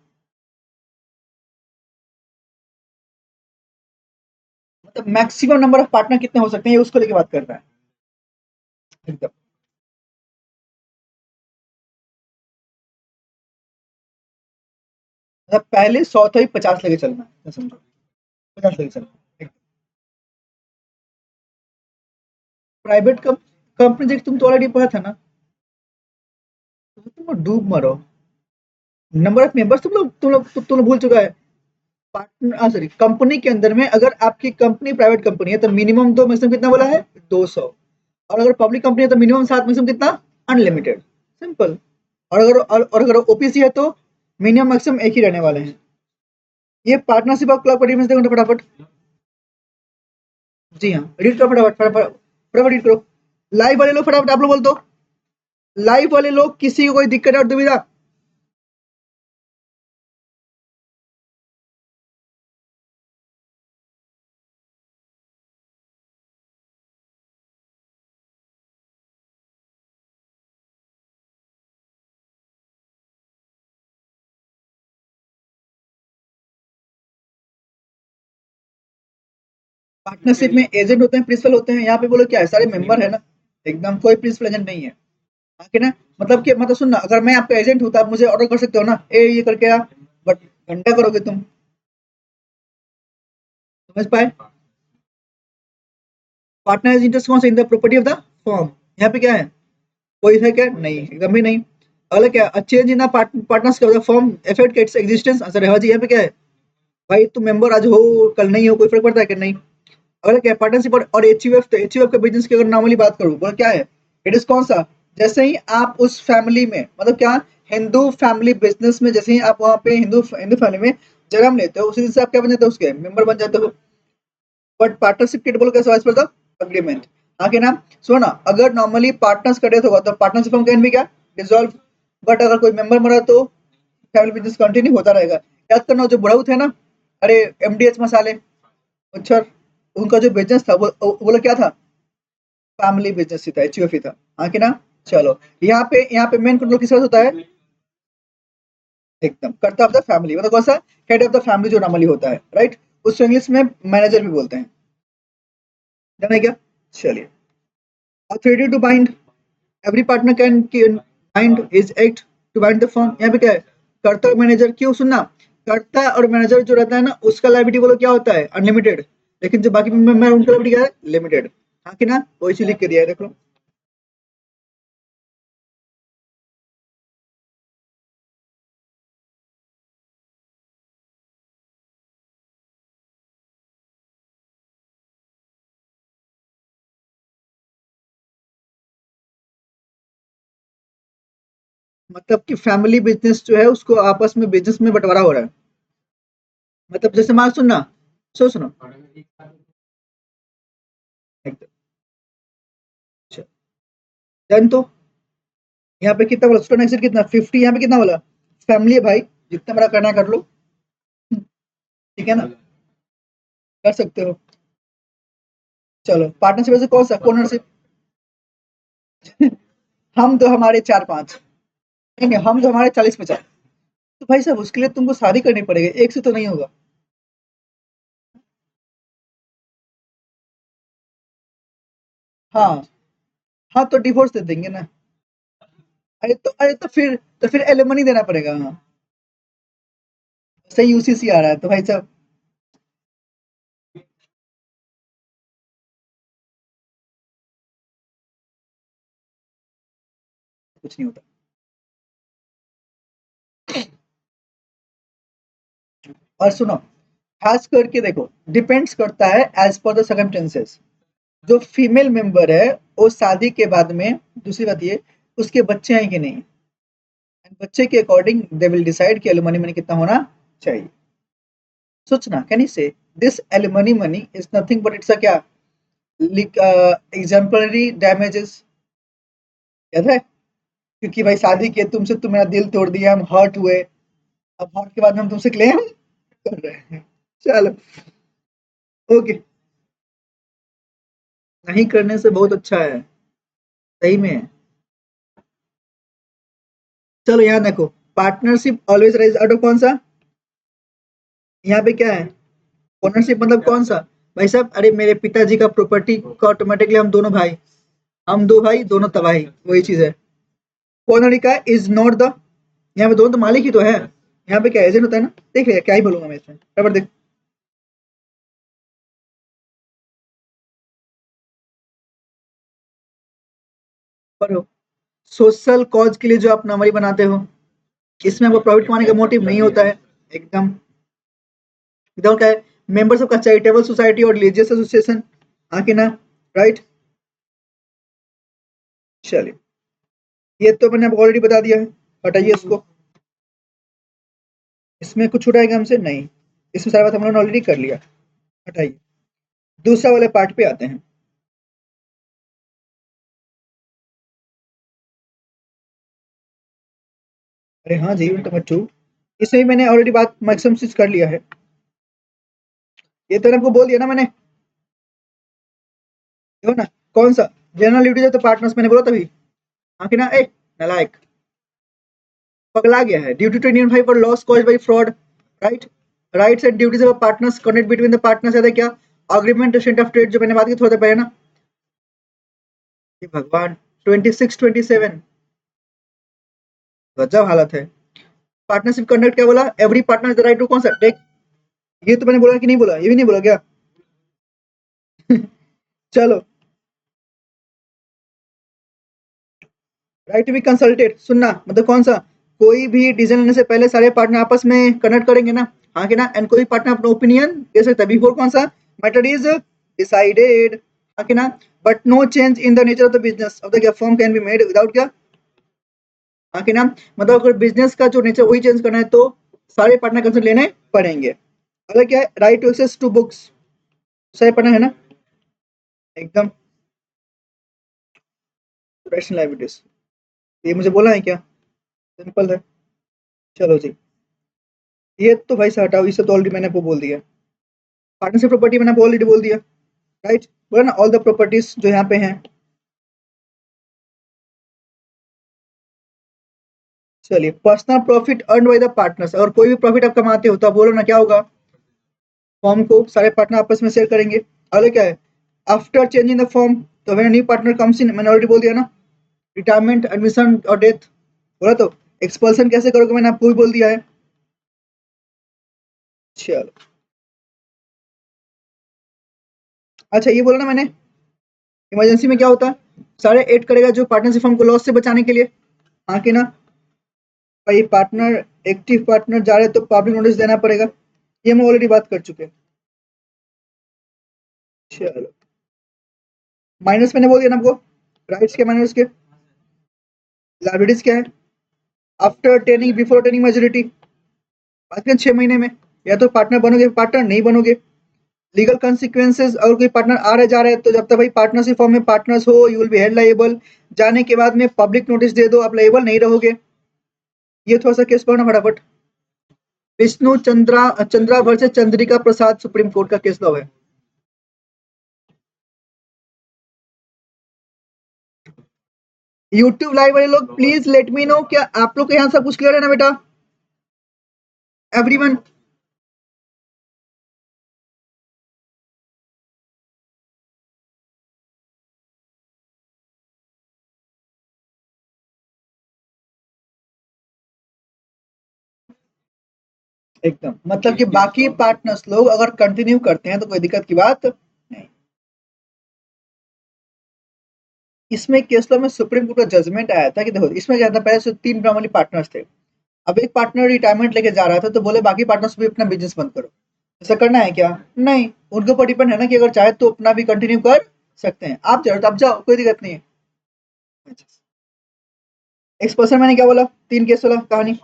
मतलब मैक्सिमम नंबर ऑफ पार्टनर कितने हो सकते हैं ये उसको लेके बात कर रहा है एकदम। मतलब पहले 100 था, 50 लेके चलना है, समझो। 50 लेके चलना। प्राइवेट कंपनी देख, तुम तो ऑलरेडी पढ़ा था ना, तो तुम डूब मरो। नंबर ऑफ मेंबर्स तुम लोग भूल चुका है। पार्टनर सॉरी, कंपनी के अंदर में अगर आपकी कंपनी प्राइवेट कंपनी है तो मिनिमम दो मैक्सिमम कितना बोला है? 200। और अगर पब्लिक कंपनी है तो मिनिमम 7 मैक्सिमम कितना? अनलिमिटेड। सिंपल। और अगर ओपीसी है तो मिनिमम मैक्सिमम एक ही रहने वाले हैं। ये पार्टनरशिप ऑफ क्लब का डिफरेंस देखो ना फटाफट। जी हाँ, रीड करो फटाफट फटाफट फटाफट रीड करो। लाइव वाले लोग फटाफट आप लोग बोल दो। लाइव वाले लोग किसी को कोई दिक्कत और दुविधा? पार्टनरशिप में एजेंट होते हैं, प्रिंसिपल होते हैं, यहाँ पे बोलो क्या है, सारे मेंबर है ना, एकदम कोई प्रिंसिपल एजेंट नहीं है। आके ना, मतलब कि मतलब सुन ना, अगर मैं आपका एजेंट हूँ तो आप मुझे ऑर्डर कर सकते हो ना, ए ये करके आ, बट घंटा करोगे तुम, समझ पाए? पार्टनर इज इंटरेस्ट कौन सा, in the property of the firm, यहाँ पे क्या है, कोई है क्या, नहीं, एकदम भी नहीं। अगला क्या, a change in the partners of the firm affect its existence, answer है हाँ जी, यहाँ पे क्या है, भाई तुम मेंबर आज हो कल नहीं हो, कोई फर्क पड़ता है कि नहीं। अगर क्या पार्टनरशिप और एचयूएफ, तो एचयूएफ के बिजनेस की अगर नॉर्मली बात करूं, बोला क्या है, इट इज कौन सा, जैसे ही आप उस फैमिली में, मतलब क्या, हिंदू फैमिली बिजनेस में, जैसे ही आप वहां पे हिंदू हिंदू फैमिली में जन्म लेते हो, उसी दिन से आप क्या बन जाते हो, उसके मेंबर बन जाते हो। बट पार्टनरशिप के बोलो कैसे, वाइस द अग्रीमेंट, आगे ना, सुनो ना, अगर नॉर्मली पार्टनर्स का डेथ होगा तो पार्टनरशिप फॉर्म कैन भी क्या, डिसॉल्व। बट अगर कोई मेंबर मरा तो फैमिली बिजनेस कंटिन्यू होता रहेगा। याद करना, जो बुढ़ाऊ थे ना, अरे एमडीएच मसाले, अच्छा, उनका जो बिजनेस था वो बोला क्या था, फैमिली बिजनेस ही था, एचयूएफ ही था। हाँ कि ना, चलो, यहाँ पे मेन कंट्रोल किस होता है, एकदम कर्ता ऑफ द फैमिली, मतलब कौन सा, हेड ऑफ द फैमिली जो नॉर्मली होता है, राइट, उसको इंग्लिश में मैनेजर भी बोलते हैं, जाना है क्या, चलिए। Authority to bind, every partner can bind his act to bind the firm, यहाँ पे क्या है, कर्ता और मैनेजर, क्यों सुनना, कर्ता और मैनेजर जो रहता है ना, उसका लायबिलिटी बोलो क्या होता है, अनलिमिटेड, लेकिन जो बाकी मेंबर उनका लायबिलिटी क्या है, लिमिटेड। हाँ कि ना, वो इसी लिख के दिया है, देख लो। मतलब कि फैमिली बिजनेस जो है उसको आपस में बिजनेस में बंटवारा हो रहा है, मतलब जैसे मान सुनना, सुनो, डन, तो यहाँ पे कितना बोला, स्टूडेंट एक्सिट कितना 50, यहाँ पे कितना बोला, फैमिली है भाई, जितना बड़ा करना है कर लो, ठीक है ना, कर सकते हो। चलो, पार्टनरशिप से कौन सा, ओनरशिप, हम तो हमारे 4-5, नहीं नहीं, हम तो हमारे 40-50, तो भाई साहब उसके लिए तुमको शादी करनी पड़ेगी, एक से तो नहीं होगा। हाँ, हाँ तो डिवोर्स दे देंगे ना, अरे तो फिर एलिमनी देना पड़ेगा, हाँ, सही यूसीसी आ रहा है तो भाई साहब कुछ नहीं होता। और सुनो, खास करके देखो, डिपेंड्स करता है एज पर द सर्कमस्टेंसेस, जो फीमेल मेंबर है वो शादी के बाद में, दूसरी बात ये, उसके बच्चे हैं कि नहीं, and बच्चे के अकॉर्डिंग दे विल डिसाइड कि एलिमनी मनी कितना होना चाहिए। सोचना, कैन यू से this alimony money is nothing but it's a क्या, एग्जाम्पलरी डैमेजेस, याद है, क्योंकि भाई शादी किए तुमसे, तुम मेरा दिल तोड़ दिया, हम हर्ट हुए, अब हर्ट के बाद हम तुमसे क्लेम कर रहे हैं, चलो, ओके, नहीं करने से बहुत अच्छा है, सही में है। चलो यहाँ देखो, partnership always rise out of कौन सा, यहाँ पे क्या है, ओनरशिप मतलब कौन सा, भाई साहब, अरे मेरे पिताजी का प्रॉपर्टी का ऑटोमेटिकली हम दोनों भाई, हम दो भाई दोनों तबाही, वही चीज है। कौन का इज नॉट द, यहाँ पे दोनों तो मालिक ही तो है, यहाँ पे क्या एजेंट होता है ना, देख लिया क्या ही बोलूंगा मैं इसमें, बराबर देख, पढ़ो, सोशल कॉज के लिए जो आप नॉर्मली बनाते हो, इसमें आपको प्रॉफिट कमाने का मोटिव नहीं होता है, एकदम, एकदम क्या है, मेंबर्स ऑफ चैरिटेबल सोसाइटी और रिलीजियस एसोसिएशन, आके ना, राइट, चलिए, ये तो मैंने आपको ऑलरेडी बता दिया है, हटाइए इसको, इसमें कुछ छुटाएगा हमसे नहीं, इसमें सारा बात हम लोगों ने ऑलरेडी कर लिया, हटाइए, दूसरा वाले पार्ट पे आते हैं। अरे हाँ जी, यूनिट नंबर 2, इसमें भी मैंने ऑलरेडी बात मैक्सिमम चीज कर लिया है, ये तो आपको बोल दिया ना मैंने, देखो ना, कौन सा, जनरल ड्यूटीज है तो पार्टनर्स मैंने बोला तभी, हाँ कि ना, ए नालायक, पगला गया है, ड्यूटी टू इंडियन फाइव और loss cause by fraud, right, rights and duties of partners, connect between the partners है क्या, अग्रीमेंट स्टेट ऑफ ट्रेड जो मैंने बात की थोड़ा देर पहले ना, ये भगवान 26 27 गजब हालत है। पार्टनरशिप कंडक्ट क्या बोला, every partner the right to कौन सा टेक, ये तो मैंने बोला कि नहीं बोला, ये भी नहीं बोला क्या? चलो, राइट टू बी कंसल्टेड, सुनना मतलब कौन सा, कोई भी डिसीजन लेने से पहले सारे पार्टनर आपस में कनेक्ट करेंगे ना, हाँ कि ना, एंड कोई पार्टनर अपना ओपिनियन दे सकता है बिफोर कौन सा मैटर इज डिसाइडेड, हाँ कि ना, but no change in the nature of the business of the क्या firm can be made without क्या, हाँ कि ना, मतलब अगर बिजनेस का जो नेचर वही चेंज करना है तो सारे पार्टनर कंसल्ट लेने पड़ेंगे। अगर क्या है, right to access to books, सारे पार्टनर है ना, एकदम प्रोफेशनल लाइबिलिटीज, ये मुझे बोला है क्या, सिंपल है। चलो जी, ये तो भाई से हटाओ, इसे तो ऑलरेडी मैंने आपको बोल दिया। पार्टनरशिप प्रॉपर्टी मैंने आपको ऑलरेडी बोल दिया, राइट, बोला ना ऑल द प्रॉपर्टीज जो यहाँ पे हैं। चलिए, personal profit earn by the partners, अगर कोई भी प्रॉफिट आप कमाते हो तो आप बोलो ना क्या होगा, फॉर्म को सारे पार्टनर आपस में शेयर करेंगे। अगले क्या है, आफ्टर चेंजिंग द फॉर्म, तो when new partner comes in, मैंने ऑलरेडी बोल दिया ना, रिटायरमेंट, एडमिशन और डेथ, बोला तो एक्सपल्सन कैसे करोगे मैंने आपको भी बोल दिया है। चलो, अच्छा ये बोला ना मैंने, इमरजेंसी में क्या होता है, सारे ऐड करेगा जो पार्टनरशिप फर्म को लॉस से बचाने के लिए, हाँ कि ना, भाई पार्टनर, एक्टिव पार्टनर जा रहे हैं तो पब्लिक नोटिस देना पड़ेगा, ये हम ऑलरेडी बात कर चुके हैं। चलो, माइनस मैंने बोल दिया ना आपको, राइट्स के माइनस के, लाइबिलिटीज क्या है, after tending before tending majority, बात करें 6 महीने में, या तो पार्टनर बनोगे पार्टनर नहीं बनोगे। लीगल कॉन्सिक्वेंसेज, अगर कोई पार्टनर आ रहा जा रहा है तो जब तक भाई पार्टनरशिप फॉर्म में पार्टनर्स हो you will be held liable, जाने के बाद में पब्लिक नोटिस दे दो आप लायबल नहीं रहोगे। ये थोड़ा सा केस पढ़ना फटाफट, Vishnu Chandra versus Chandrika Prasad, supreme court का केस लॉ है। यूट्यूब लाइव वाले लोग प्लीज लेट मी नो, क्या आप लोग के यहाँ सब कुछ क्लियर है ना बेटा, एवरीवन? एकदम, मतलब कि बाकी पार्टनर्स लोग अगर कंटिन्यू करते हैं तो कोई दिक्कत की बात नहीं। इसमें केस लॉ में सुप्रीम कोर्ट का जजमेंट आया था कि देखो इसमें क्या था, पहले से 3 पार्टनर्स थे, अब एक पार्टनर रिटायरमेंट लेके जा रहा था तो बोले बाकी पार्टनर्स भी अपना बिजनेस बंद करो, ऐसा करना है क्या, नहीं, उनके ऊपर डिपेंड है ना कि अगर चाहे तो अपना भी कंटिन्यू कर सकते हैं, आप जाओ तो आप जाओ, कोई दिक्कत नहीं है। एक्सपर्सन मैंने क्या बोला, 3 केस वाला कहानी,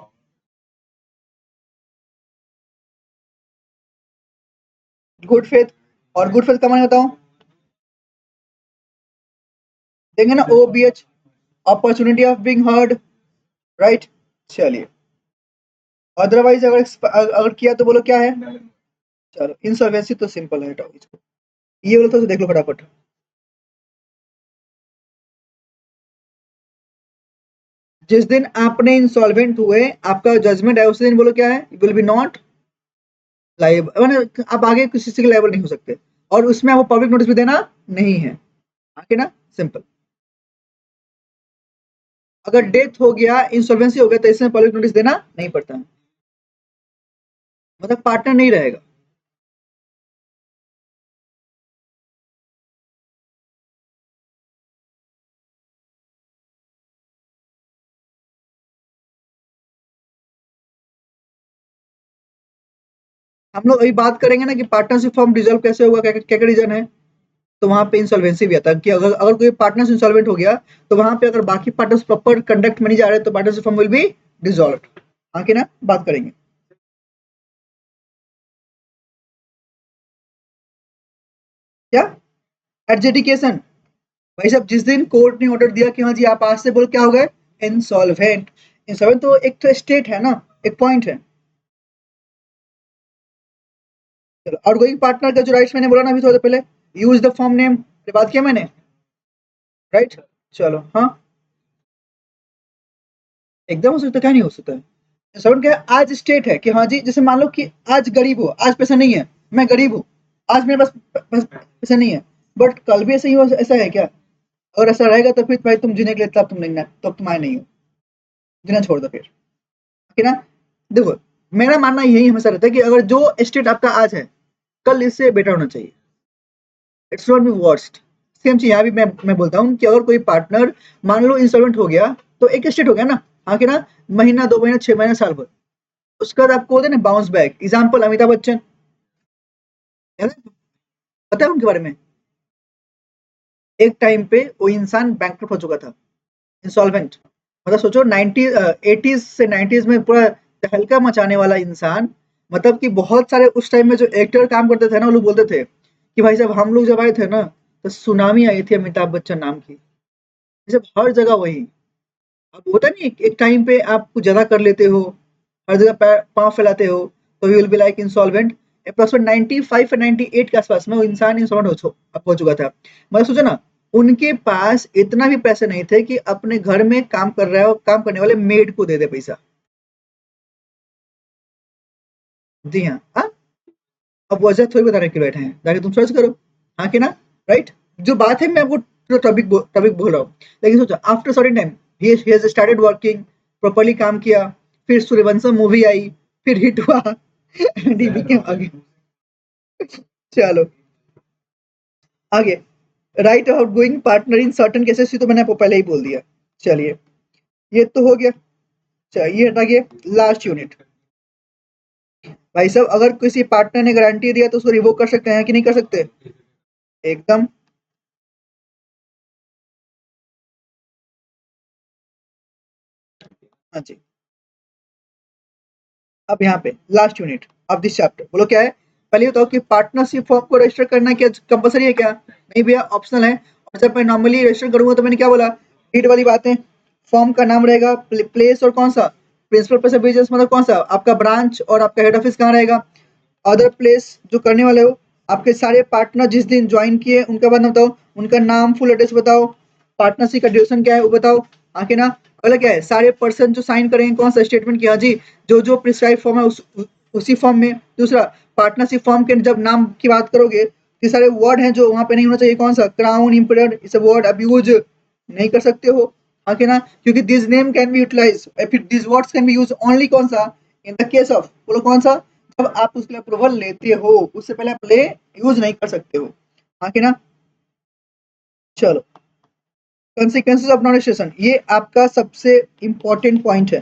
गुड फेथ, और गुड फेथ का मैंने बताऊं, देंगे ना OBH, opportunity of being heard, right. चलिए, अदरवाइज अगर अगर किया तो बोलो क्या है, चलो इंसॉल्वेंसी तो सिंपल है, हटाओ इसको, ये बोलो तो देख लो फटाफट, जिस दिन आपने इंसॉल्वेंट हुए आपका जजमेंट है उसी दिन बोलो क्या है, विल बी नॉट लायबल, मैंने आप आगे किसी से लायबल नहीं हो सकते, और उसमें आपको पब्लिक नोटिस भी देना नहीं है, आगे ना, सिंपल। अगर डेथ हो गया, इंसॉल्वेंसी हो गया तो इसमें पब्लिक नोटिस देना नहीं पड़ता है, मतलब पार्टनर नहीं रहेगा। हम लोग अभी बात करेंगे ना कि पार्टनरशिप फॉर्म डिसॉल्व कैसे होगा, क्या क्या रीजन है, तो वहां पे इंसॉल्वेंसी भी आता है कि अगर अगर कोई पार्टनर इंसॉल्वेंट हो गया तो वहां पे अगर बाकी पार्टनर्स प्रॉपर कंडक्ट में नहीं जा रहे तो partnership firm will B dissolve, हाँ कि ना, बात करेंगे। क्या, एडजुडिकेशन, भाई साहब जिस दिन कोर्ट ने ऑर्डर दिया कि हाँ जी आप आज से बोलो क्या हो गए, इंसॉल्वेंट, इंसॉल्वेंट तो एक तो स्टेट है ना, एक पॉइंट है। चलो, और गोइंग पार्टनर का जो राइट्स मैंने बोला ना अभी थोड़ा देर पहले, यूज द फॉर्म नेम, बात किया मैंने, राइट। चलो हाँ, एकदम हो सकता है, क्या नहीं हो सकता है, इंसॉल्वेंट क्या है, आज स्टेट है कि हाँ जी, जैसे मान लो कि आज गरीब हो, आज पैसा नहीं है, मैं गरीब हूँ, आज मेरे पास पैसा नहीं है, बट कल भी ऐसा ही ऐसा है क्या? अगर ऐसा रहेगा तो फिर भाई तुम जीने के लिए तब तुम नहीं, तब तुम आए नहीं हो, जीना छोड़ दो फिर, है ना? देखो, मेरा मानना यही हमेशा रहता है कि अगर जो स्टेट आपका आज है, कल इससे बेटर होना चाहिए। It's not be worst. Same चीज यहाँ भी मैं बोलता हूँ कि अगर कोई पार्टनर मान लो इंसॉल्वेंट हो गया, तो एक स्टेट हो गया ना, हाँ कि ना? महीना, 2 महीना, 6 महीना, साल भर, उसके बाद आपको होता है ना bounce back. Example Amitabh Bachchan, है ना? पता है उनके बारे में? एक टाइम पे वो इंसान बैंक हो चुका था, इंसॉल्वेंट। मतलब सोचो 90 80s से 90s में पूरा तहलका मचाने वाला इंसान, मतलब कि बहुत सारे उस टाइम में जो एक्टर काम करते थे ना, वो लोग बोलते थे कि भाई साहब हम लोग जब आए थे ना, तो सुनामी आई थी अमिताभ बच्चन नाम की। ये सब हर जगह वही। अब होता नहीं, एक टाइम पे आप कुछ ज्यादा कर लेते हो, हर जगह पाँव फैलाते हो, तो you will be like insolvent. Approximate 95 या 98 के आसपास में वो इंसान इंसॉल्वेंट हो चुका था। मतलब सोचो ना, उनके पास इतना भी पैसे नहीं थे कि अपने घर में काम कर रहा है, काम करने वाले मेड को दे दे पैसा। जी हाँ, हाँ। अब वजह थोड़ी बताने के लिए बैठे हैं, जाके तुम सर्च करो, हाँ कि ना? राइट। जो बात है मैं आपको टॉपिक बोल रहा हूँ, लेकिन सोचो after certain time he has started working, properly काम किया, फिर सूर्यवंशम मूवी आई, फिर हिट हुआ एंड ही बिकेम अगेन। चलो आगे, right out going partner in certain cases, तो मैंने आपको पहले ही बोल दिया। चलिए, ये तो हो गया। चलिए हटा गया। लास्ट यूनिट, भाई साहब अगर किसी पार्टनर ने गारंटी दिया तो उसको रिवोक कर सकते हैं कि नहीं कर सकते? एकदम। हाँ जी। अब यहाँ पे last unit of this chapter, बोलो क्या है? पहले बताओ कि पार्टनरशिप फॉर्म को रजिस्टर करना क्या कंपलसरी है क्या? नहीं भैया, ऑप्शनल है। और जब मैं नॉर्मली रजिस्टर करूंगा तो मैंने क्या बोला, रीड वाली बातें। फॉर्म का नाम रहेगा, प्लेस और कौन सा, प्रिंसिपल प्लेस ऑफ बिजनेस, मतलब कौन सा आपका ब्रांच और आपका हेड ऑफिस कहाँ रहेगा। अदर प्लेस जो करने वाले हो, आपके सारे पार्टनर जिस दिन ज्वाइन किए उनका बाद में बताओ, उनका नाम फुल एड्रेस बताओ, पार्टनरशिप का ड्यूरेशन क्या है वो बताओ, आके ना। अगला क्या है, सारे पर्सन जो साइन करेंगे कौन सा स्टेटमेंट किया जी, जो जो प्रिस्क्राइब फॉर्म है उसी फॉर्म में। दूसरा, पार्टनरशिप फॉर्म के जब नाम की बात करोगे, ये सारे वर्ड हैं जो वहां पे नहीं होना चाहिए, कौन सा, क्राउन, इम्पीरियल, इस वर्ड अब्यूज नहीं कर सकते हो, आके ना। क्योंकि this name can be utilise, this words can be use only कौन सा, इन द केस ऑफ, बोलो कौन सा, जब आप उसके लिए अप्रूवल लेते हो, उससे पहले आप ले यूज नहीं कर सकते हो, आके ना। चलो, कंसिक्वेंसेस ऑफ नॉन रजिस्ट्रेशन, ये आपका सबसे इंपॉर्टेंट पॉइंट है।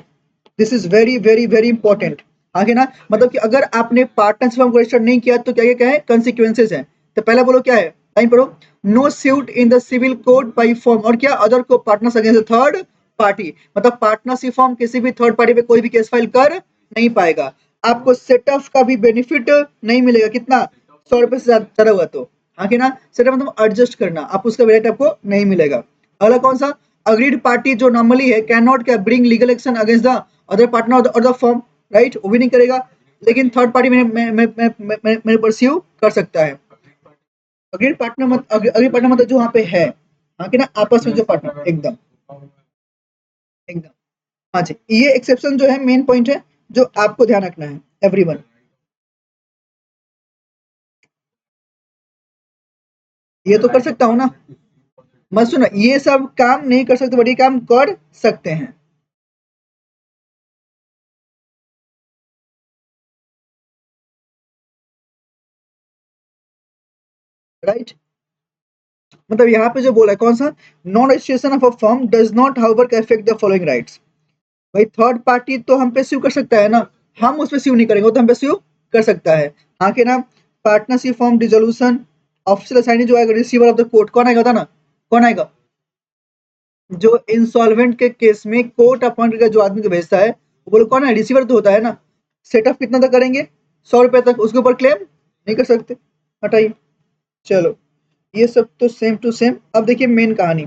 This is very very very important, आगे ना। मतलब कि अगर आपने पार्टनरशिप को रजिस्टर नहीं किया तो क्या क्या है, कंसिक्वेंसेस हैं। तो पहला बोलो क्या है, लाइन पढ़ो। No suit in the civil code by firm, और क्या, अदर को पार्टनर्स अगेंस्ट थर्ड पार्टी, मतलब पार्टनरशिप फॉर्म किसी भी थर्ड पार्टी पे कोई भी केस फाइल कर नहीं पाएगा। आपको सेटअप का भी बेनिफिट नहीं मिलेगा, कितना, 100 रुपए से ज्यादा हुआ तो, आगे ना। सेटअप मतलब एडजस्ट करना, आप उसका वेट आपको नहीं मिलेगा। अगला कौन सा, अग्रीड पार्टी जो नॉर्मली है कैन नॉट क्या bring legal action against the other partner और द फर्म, राइट, वो भी नहीं करेगा। लेकिन थर्ड पार्टी में परस्यू कर सकता है। अग्रीड पार्टनर मतलब जो वहाँ पे है, हाँ कि ना, आपस में जो पार्टनर, एकदम एकदम। हाँ जी, ये एक्सेप्शन जो है मेन पॉइंट है, जो आपको ध्यान रखना है एवरीवन। ये तो कर सकता हूँ ना, मत सुना, ये सब काम नहीं कर सकते बट ये काम कर सकते हैं, राइट। मतलब यहाँ पे जो बोला है कौन सा, non registration of a firm does not however affect the following rights. भाई थर्ड पार्टी तो हम पे स्यू कर सकता है ना, हम उस पे स्यू नहीं करेंगे, वो तो हम पे स्यू कर सकता है, हाँ के ना। Partnership form dissolution, official assignee जो आएगा, रिसीवर ऑफ द कोर्ट कौन आएगा, था ना, कौन आएगा, जो इंसॉल्वेंट के केस में कोर्ट अपॉइंट करके जो आदमी को भेजता है, वो बोलो कौन है, रिसीवर तो होता है ना। सेटअप कितना तक करेंगे, 100 रुपए तक, उसके ऊपर क्लेम नहीं कर सकते, हटाइए। चलो, ये सब तो सेम टू सेम। अब देखिए मेन कहानी,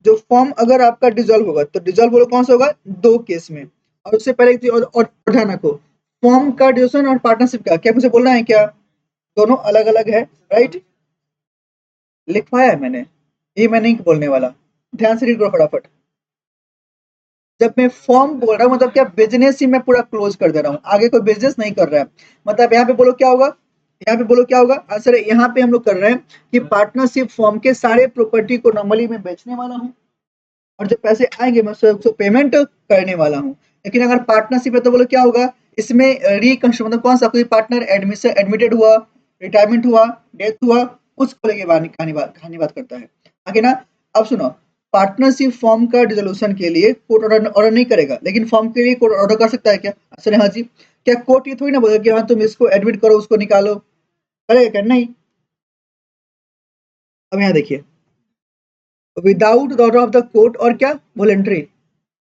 जो फॉर्म अगर आपका डिजोल्व होगा तो डिजोल्व बोलो कौन सा होगा, दो केस में। और उससे पहले एक चीज और ध्यान रखो, फॉर्म का डिसीजन और पार्टनरशिप का क्या मुझे बोलना है क्या, दोनों अलग अलग है, राइट। लिखवाया है मैंने, ये मैं नहीं बोलने वाला, ध्यान से रीड करो फटाफट। जब मैं फॉर्म बोल रहा हूँ मतलब क्या, बिजनेस ही मैं पूरा क्लोज कर दे रहा हूँ, आगे कोई बिजनेस नहीं कर रहा है। मतलब यहाँ पे बोलो क्या होगा, यहाँ पे बोलो क्या होगा आंसर है। यहाँ पे हम लोग कर रहे हैं कि पार्टनरशिप फॉर्म के सारे प्रॉपर्टी को नॉर्मली मैं बेचने वाला हूँ और जो पैसे आएंगे मैं उसको पेमेंट करने वाला हूँ। लेकिन अगर पार्टनरशिप है तो बोलो क्या होगा इसमें रिकंस्ट्रक्शन मतलब कौन सा कोई पार्टनर एडमिशन एडमिटेड हुआ, रिटायरमेंट हुआ, डेथ हुआ, उसको लेके कहानी बात करता है। आगे ना, अब सुनो, पार्टनरशिप फॉर्म का डिसोल्यूशन के लिए कोर्ट ऑर्डर नहीं करेगा, लेकिन फॉर्म के लिए कोर्ट ऑर्डर कर सकता है क्या? सर हाँ जी। क्या कोर्ट ये थोड़ी ना बोलेगा कि हाँ तुम इसको एडमिट करो उसको निकालो, करेगा क्या? नहीं। अब यहाँ देखिए, without the order of the court और क्या वॉलेंट्री।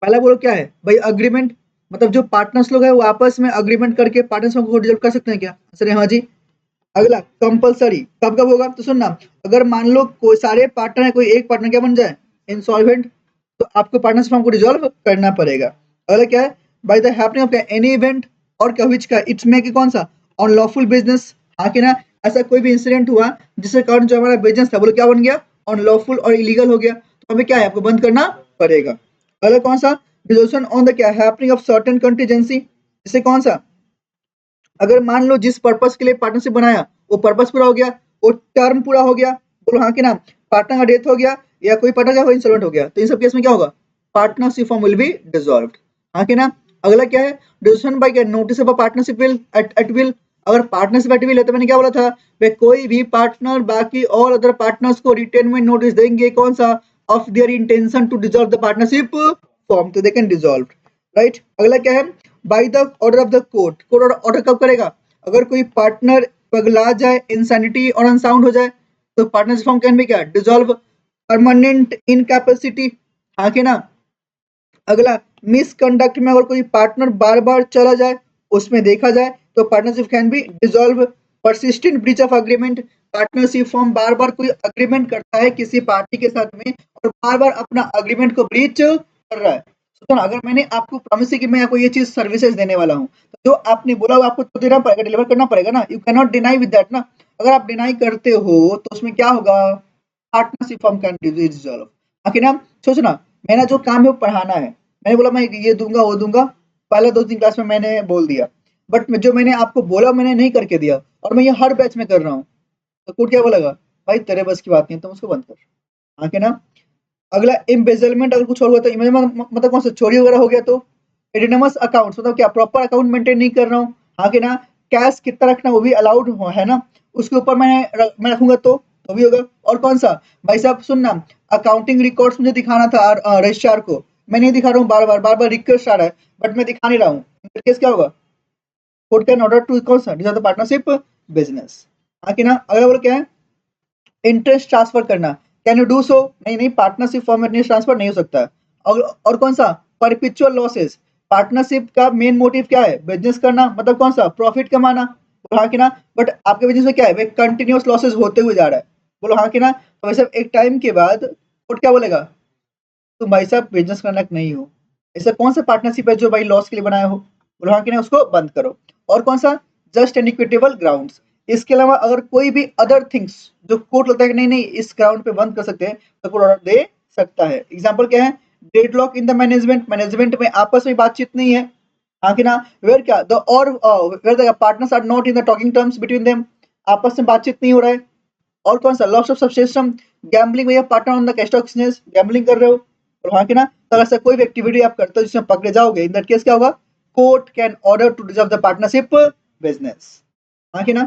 पहला बोलो क्या है भाई अग्रीमेंट, मतलब जो पार्टनर्स लोग हैं वो आपस में अग्रीमेंट करके पार्टनर्स को डिसॉल्व कर सकते हैं क्या? सर हाँ जी। अगला कंपलसरी कब कब होगा तो सुनना, अगर मान लो कोई सारे पार्टनर है, कोई एक पार्टनर क्या बन जाए इंसॉल्वेंट, तो आपको पार्टनरशिप फॉर्म को डिसॉल्व करना पड़ेगा। अगला क्या है by the happening of any event और क्या विच का इट्स में कि कौन सा अनलॉफुल बिजनेस। हाँ कि ना, ऐसा कोई भी इंसिडेंट हुआ जिसके कारण जो हमारा बिजनेस था बोलो क्या बन गया अनलॉफुल और इलीगल हो गया, तो हमें क्या है आपको बंद करना पड़ेगा। अगला कौन सा डिसोल्यूशन ऑन द क्या हैपनिंग ऑफ सर्टेन कंटीजेंसी, जैसे कौन सा अगर मान लो जिस पर्पस के लिए पार्टनरशिप बनाया वो पर्पस पूरा हो गया, वो टर्म पूरा हो गया, बोलो हाँ कि ना, पार्टनर का डेथ हो गया या कोई पार्टनर का इंसॉल्वेंट हो गया, तो इन सब केस में क्या होगा partnership firm will be dissolved. हाँ कि ना। अगला क्या है decision by notice of partnership will at will. अगर पार्टनरशिप एट विल है तो मैंने क्या बोला था वे कोई भी पार्टनर बाकी और अदर पार्टनर्स को रिटेनमेंट नोटिस देंगे कौन सा of their intention to dissolve the partnership firm, तो दे कैन डिसॉल्व, राइट। अगला क्या है by the order of the court, court order कब करेगा अगर कोई पार्टनर पगला जाए इंसैनिटी और अनसाउंड हो जाए तो पार्टनरशिप फॉर्म कैन बी क्या डिसॉल्व। परमानेंट इनकैपेसिटी, हाँ कि ना। अगला मिसकंडक्ट में अगर कोई पार्टनर बार बार चला जाए उसमें देखा जाए तो partnership can be dissolve. Persistent breach of agreement, partnership form बार बार कोई अग्रीमेंट करता है किसी पार्टी के साथ में और बार बार अपना अग्रीमेंट को ब्रीच कर रहा है। तो ना अगर मैंने आपको प्रॉमिस है कि मैं आपको ये चीज सर्विसेज देने वाला हूँ तो जो आपने बोला वो आपको तो देना पड़ेगा, डिलीवर करना पड़ेगा ना, you can not deny with that ना। अगर आप डिनाई करते हो तो उसमें क्या होगा पार्टनरशिप फॉर्म कैन डिसॉल्व। आखिर ना सोचना, मेरा जो काम है वो पढ़ाना है, मैंने बोला मैं ये दूंगा वो दूंगा, पहले 2-3 क्लास में मैंने बोल दिया, बट जो मैंने आपको बोला मैंने नहीं करके दिया और मैं ये हर बैच में कर रहा हूँ, तो कोर्ट क्या बोलेगा भाई तेरे बस की बात नहीं है तुम उसको बंद कर। हाँ कि ना। अगला एम्बेजलमेंट अगर कुछ और हुआ तो मतलब कौन सा चोरी वगैरह हो गया तो एडिनमस अकाउंट्स मतलब क्या प्रॉपर अकाउंट मेंटेन नहीं कर रहा हूँ। हाँ कि ना। कैश कितना रखना वो भी अलाउड है ना, उसके ऊपर मैं रखूंगा तो भी होगा। और कौन सा भाई साहब सुनना, अकाउंटिंग रिकॉर्ड्स मुझे दिखाना था रजिस्ट्रार को, मैं नहीं दिखा रहा हूँ, बार बार रिक्वेस्ट आ रहा है बट मैं दिखा नहीं रहा हूँ, केस क्या होगा कोर्ट कैन ऑर्डर टू कौन सा डिसॉल्व द पार्टनरशिप बिजनेस। हाँ कि ना। अगला बोलो क्या है इंटरेस्ट ट्रांसफर करना, कैन यू डू सो, नहीं नहीं पार्टनरशिप फॉर्म में इंटरेस्ट ट्रांसफर नहीं हो सकता है। और कौन सा परपिचुअल लॉसेस, पार्टनरशिप का मेन मोटिव क्या है बिजनेस करना, मतलब कौन सा प्रॉफिट कमाना, बोलो हाँ कि ना। बट आपके बिजनेस में क्या है कंटिन्यूअस लॉसेस होते हुए जा रहा है, बोलो हाँ कि ना। तो वैसे एक टाइम के बाद कोर्ट क्या बोलेगा तुम भाई साहब बिजनेस करने लायक नहीं हो, ऐसा कौन सा पार्टनरशिप है जो भाई लॉस के लिए बनाया हो, बोलो हाँ कि नहीं उसको बंद करो। और कौन सा जस्ट एंड इक्विटेबल ग्राउंड्स, इसके अलावा अगर कोई भी अदर थिंग्स जो कोर्ट लगता है कि नहीं नहीं इस ग्राउंड पे बंद कर सकते हैं तो कोर्ट ऑर्डर दे सकता है। एग्जाम्पल क्या है deadlock in the management, management में आपस में बातचीत नहीं है, हाँ कि ना। वेयर क्या द और where the partners are not in the talking terms between them, आपस में बातचीत नहीं हो रहा है। और कौन सा लॉस ऑफ सबसिस्टम, गैम्बलिंग में या partner on the stock exchange gambling कर रहे हो, और हाँ कि ना। तो ऐसा कोई भी एक्टिविटी आप करते हो जिसमें पकड़े जाओगे इन दैट केस क्या होगा court can order to dissolve the partnership business. हाँ कि ना।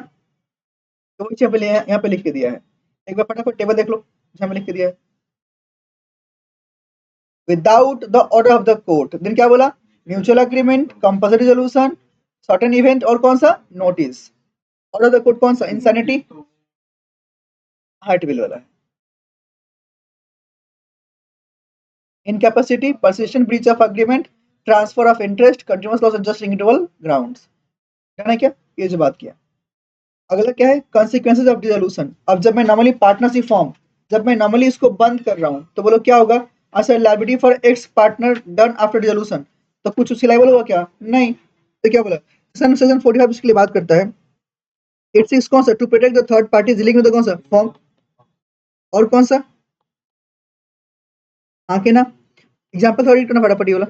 तो वो यहाँ पे यहाँ पे लिख के दिया है, एक बार फटाफट टेबल देख लो जहाँ पे लिख के दिया है without the order of the court, then क्या बोला mutual agreement compulsory resolution certain event और कौन सा notice. Order of the court कौन सा इंसैनिटी हार्ट विल वाला है, incapacity, persistent breach of agreement, transfer of interest, continuous loss of just ignorable grounds, जाना है क्या ये जो बात किया। अगला क्या है कॉन्सिक्वेंसेज ऑफ डिसोल्यूशन, अब जब मैं नॉर्मली पार्टनरशिप फॉर्म जब मैं नॉर्मली इसको बंद कर रहा हूँ तो बोलो क्या होगा अच्छा liability for ex partner done after dissolution, तो कुछ उसके लायबल होगा क्या नहीं, तो क्या बोला सेक्शन 45 इसके लिए बात करता है। इट सिक्स कौन सा to protect the third party dealing with कौन सा फॉर्म, और कौन सा हाँ के ना। एग्जांपल थोड़ी करना फटाफट ये वाला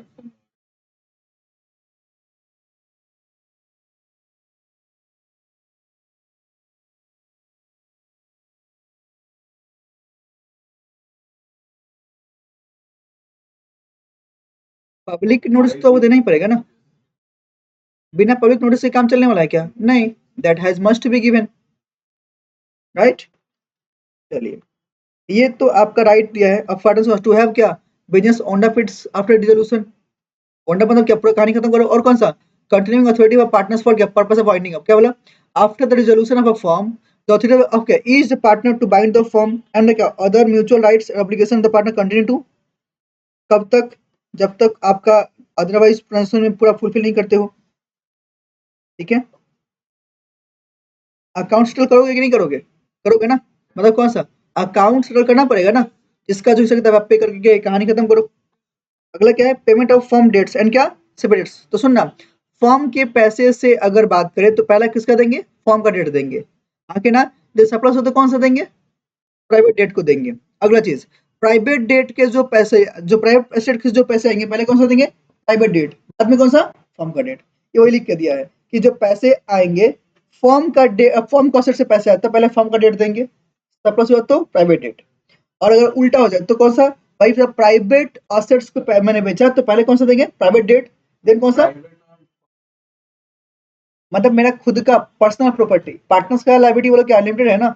पब्लिक नोटिस तो वो देना ही पड़ेगा ना, बिना पब्लिक नोटिस से काम चलने वाला है क्या? नहीं, that has must be given, right. चलिए, ये तो आपका राइट दिया है। अब फाइनेंस टू हैव क्या, business on the fits after dissolution, on the मतलब क्या, पूरा कहानी खत्म करो। और कौन सा, continuing authority of partners for क्या पर्पस ऑफ वाइंडिंग अप, क्या बोला, after the resolution of a firm the authority of क्या each the partner to bind the firm and क्या other mutual rights obligation of the partner continue to, कब तक, जब तक आपका अदरवाइज ट्रांजेक्शन में पूरा फुलफिल नहीं करते हो, ठीक है। अकाउंट सेटल करोगे कि नहीं करोगे, करोगे ना, मतलब कौन सा, अकाउंट सेटल करना पड़ेगा ना, जिसका जो सकता है आप पे करके कहानी खत्म करो। अगला क्या है, payment of firm debts and क्या सेपरेट्स, तो सुनना, फर्म के पैसे से अगर बात करें तो पहला किसका देंगे, फर्म का डेट देंगे, आगे ना जो सरप्लस होता है कौन सा देंगे, प्राइवेट डेट को देंगे। अगला चीज, प्राइवेट डेट के जो पैसे, जो प्राइवेट एसेट के जो पैसे आएंगे पहले कौन सा देंगे, प्राइवेट डेट, बाद में कौन सा, फर्म का डेट। ये वही लिख के दिया है कि जो पैसे आएंगे फर्म का डेट, फर्म को एसेट से पैसे आते हैं पहले फर्म का डेट देंगे, सरप्लस हुआ तो प्राइवेट डेट। और अगर उल्टा हो जाए तो कौन सा, भाई जब प्राइवेट असेट्स को मैंने बेचा तो पहले कौन सा देंगे, प्राइवेट डेट, देन कौन सा, मतलब मेरा खुद का पर्सनल प्रॉपर्टी, पार्टनर्स का लायबिलिटी बोलो क्या अनलिमिटेड है ना,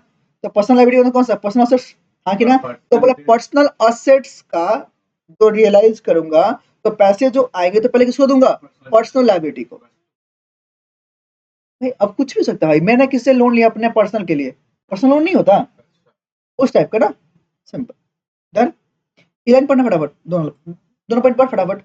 तो पर्सनल लायबिलिटी मतलब कौन सा, पर्सनल असेट्स, हाँ कि ना, तो बोला पर्सनल असेट्स का जो रियलाइज करूंगा तो पैसे जो आएंगे तो पहले किसको दूंगा, पर्सनल लायबिलिटी को। भाई अब कुछ भी हो सकता है भाई, मैंने किससे लोन लिया अपने पर्सनल के लिए, पर्सनल लोन नहीं होता उस टाइप का ना, सिंपल, डन। ये लाइन पढ़ना फटाफट, दोनों दोनों पॉइंट पढ़ फटाफट।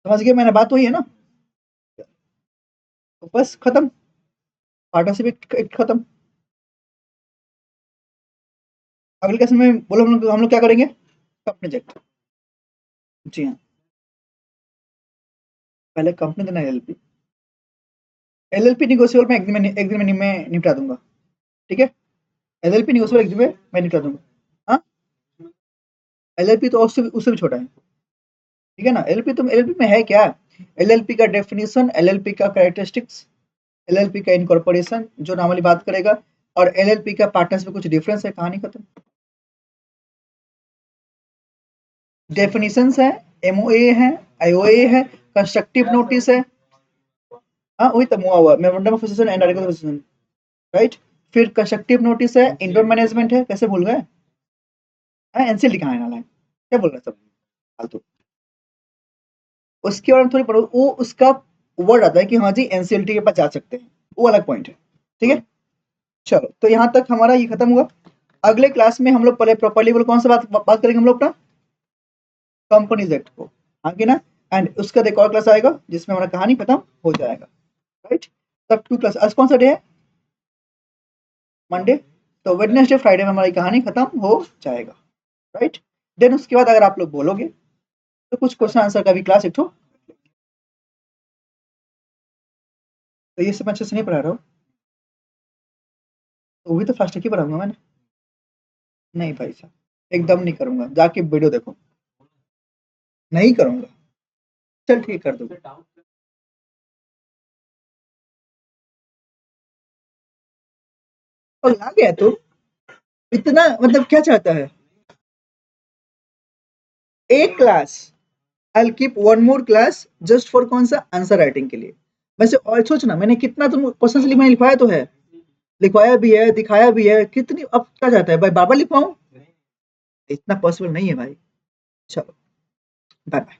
समझ गए, मैंने बात वही है ना, तो बस खत्म, पार्टनरशिप एक खत्म। अगले क्वेश्चन में बोलो हम लोग क्या करेंगे, कंपनी एक्ट, जी हाँ, पहले कंपनी देना एलएलपी, एलएलपी निगोशिएबल में एक दिन में मैं निपटा दूंगा, ठीक है, एलएलपी निगोशिएबल एक दिन में मैं निपटा दूंगा। हाँ, एलएलपी तो उससे भी छोटा है, ठीक है ना, एलएलपी तो एलएलपी में है क्या, एलएलपी का डेफिनेशन, एलएलपी का कैरेक्टरिस्टिक्स, एलएलपी का इनकॉर्पोरेशन जो नॉर्मली बात करेगा, और एलएलपी का पार्टनर्स में कुछ डिफरेंस है, कहानी खत्म। डेफिनेशंस है, एमओए है, आईओए है, कंस्ट्रक्टिव नोटिस है, हाँ वही तो मुआ हुआ memorandum of association and article of association, right. फिर कंस्ट्रक्टिव नोटिस है, इंडोर मैनेजमेंट है, कैसे भूल गए, हाँ एनसीएल लिखा है ना, क्या बोल रहे हैं सब फालतू, उसके बारे में थोड़ी पढ़ो, वो उसका वर्ड आता है कि हाँ जी एनसीएलटी के पास जा सकते हैं, वो अलग पॉइंट है, ठीक है। चलो तो यहाँ तक हमारा ये खत्म हुआ। अगले क्लास में हम लोग पहले प्रॉपर्ली बोल कौन सा बात करेंगे हम लोग अपना, कंपनीज एक्ट को, हाँ कि ना, एंड उसका एक और क्लास आएगा जिसमें हमारा कहानी खत्म हो जाएगा, राइट। तब 2 क्लास, आज कौन सा डे है, मंडे, तो वेडनेसडे फ्राइडे में हमारी कहानी खत्म हो जाएगा, राइट। देन उसके बाद अगर आप लोग बोलोगे तो कुछ क्वेश्चन आंसर का भी क्लास एक, तो ये सब अच्छे से नहीं पढ़ा रहा हूँ, तो भी तो फास्ट ही पढ़ाऊंगा मैंने, नहीं भाई साहब एकदम नहीं करूंगा, जाके वीडियो देखो, नहीं करूंगा, चल ठीक कर दूंगा। और आ गया तो इतना मतलब क्या चाहता है, एक class, I will keep one more class just for कौन सा, आंसर राइटिंग के लिए। वैसे और सोचना मैंने कितना तुम क्वेश्चन मैंने लिखवाया तो है, लिखवाया भी है, दिखाया भी है, कितनी, अब क्या चाहता है भाई बार बार लिखवाऊं, इतना पॉसिबल नहीं है भाई। चलो, बाय बाय।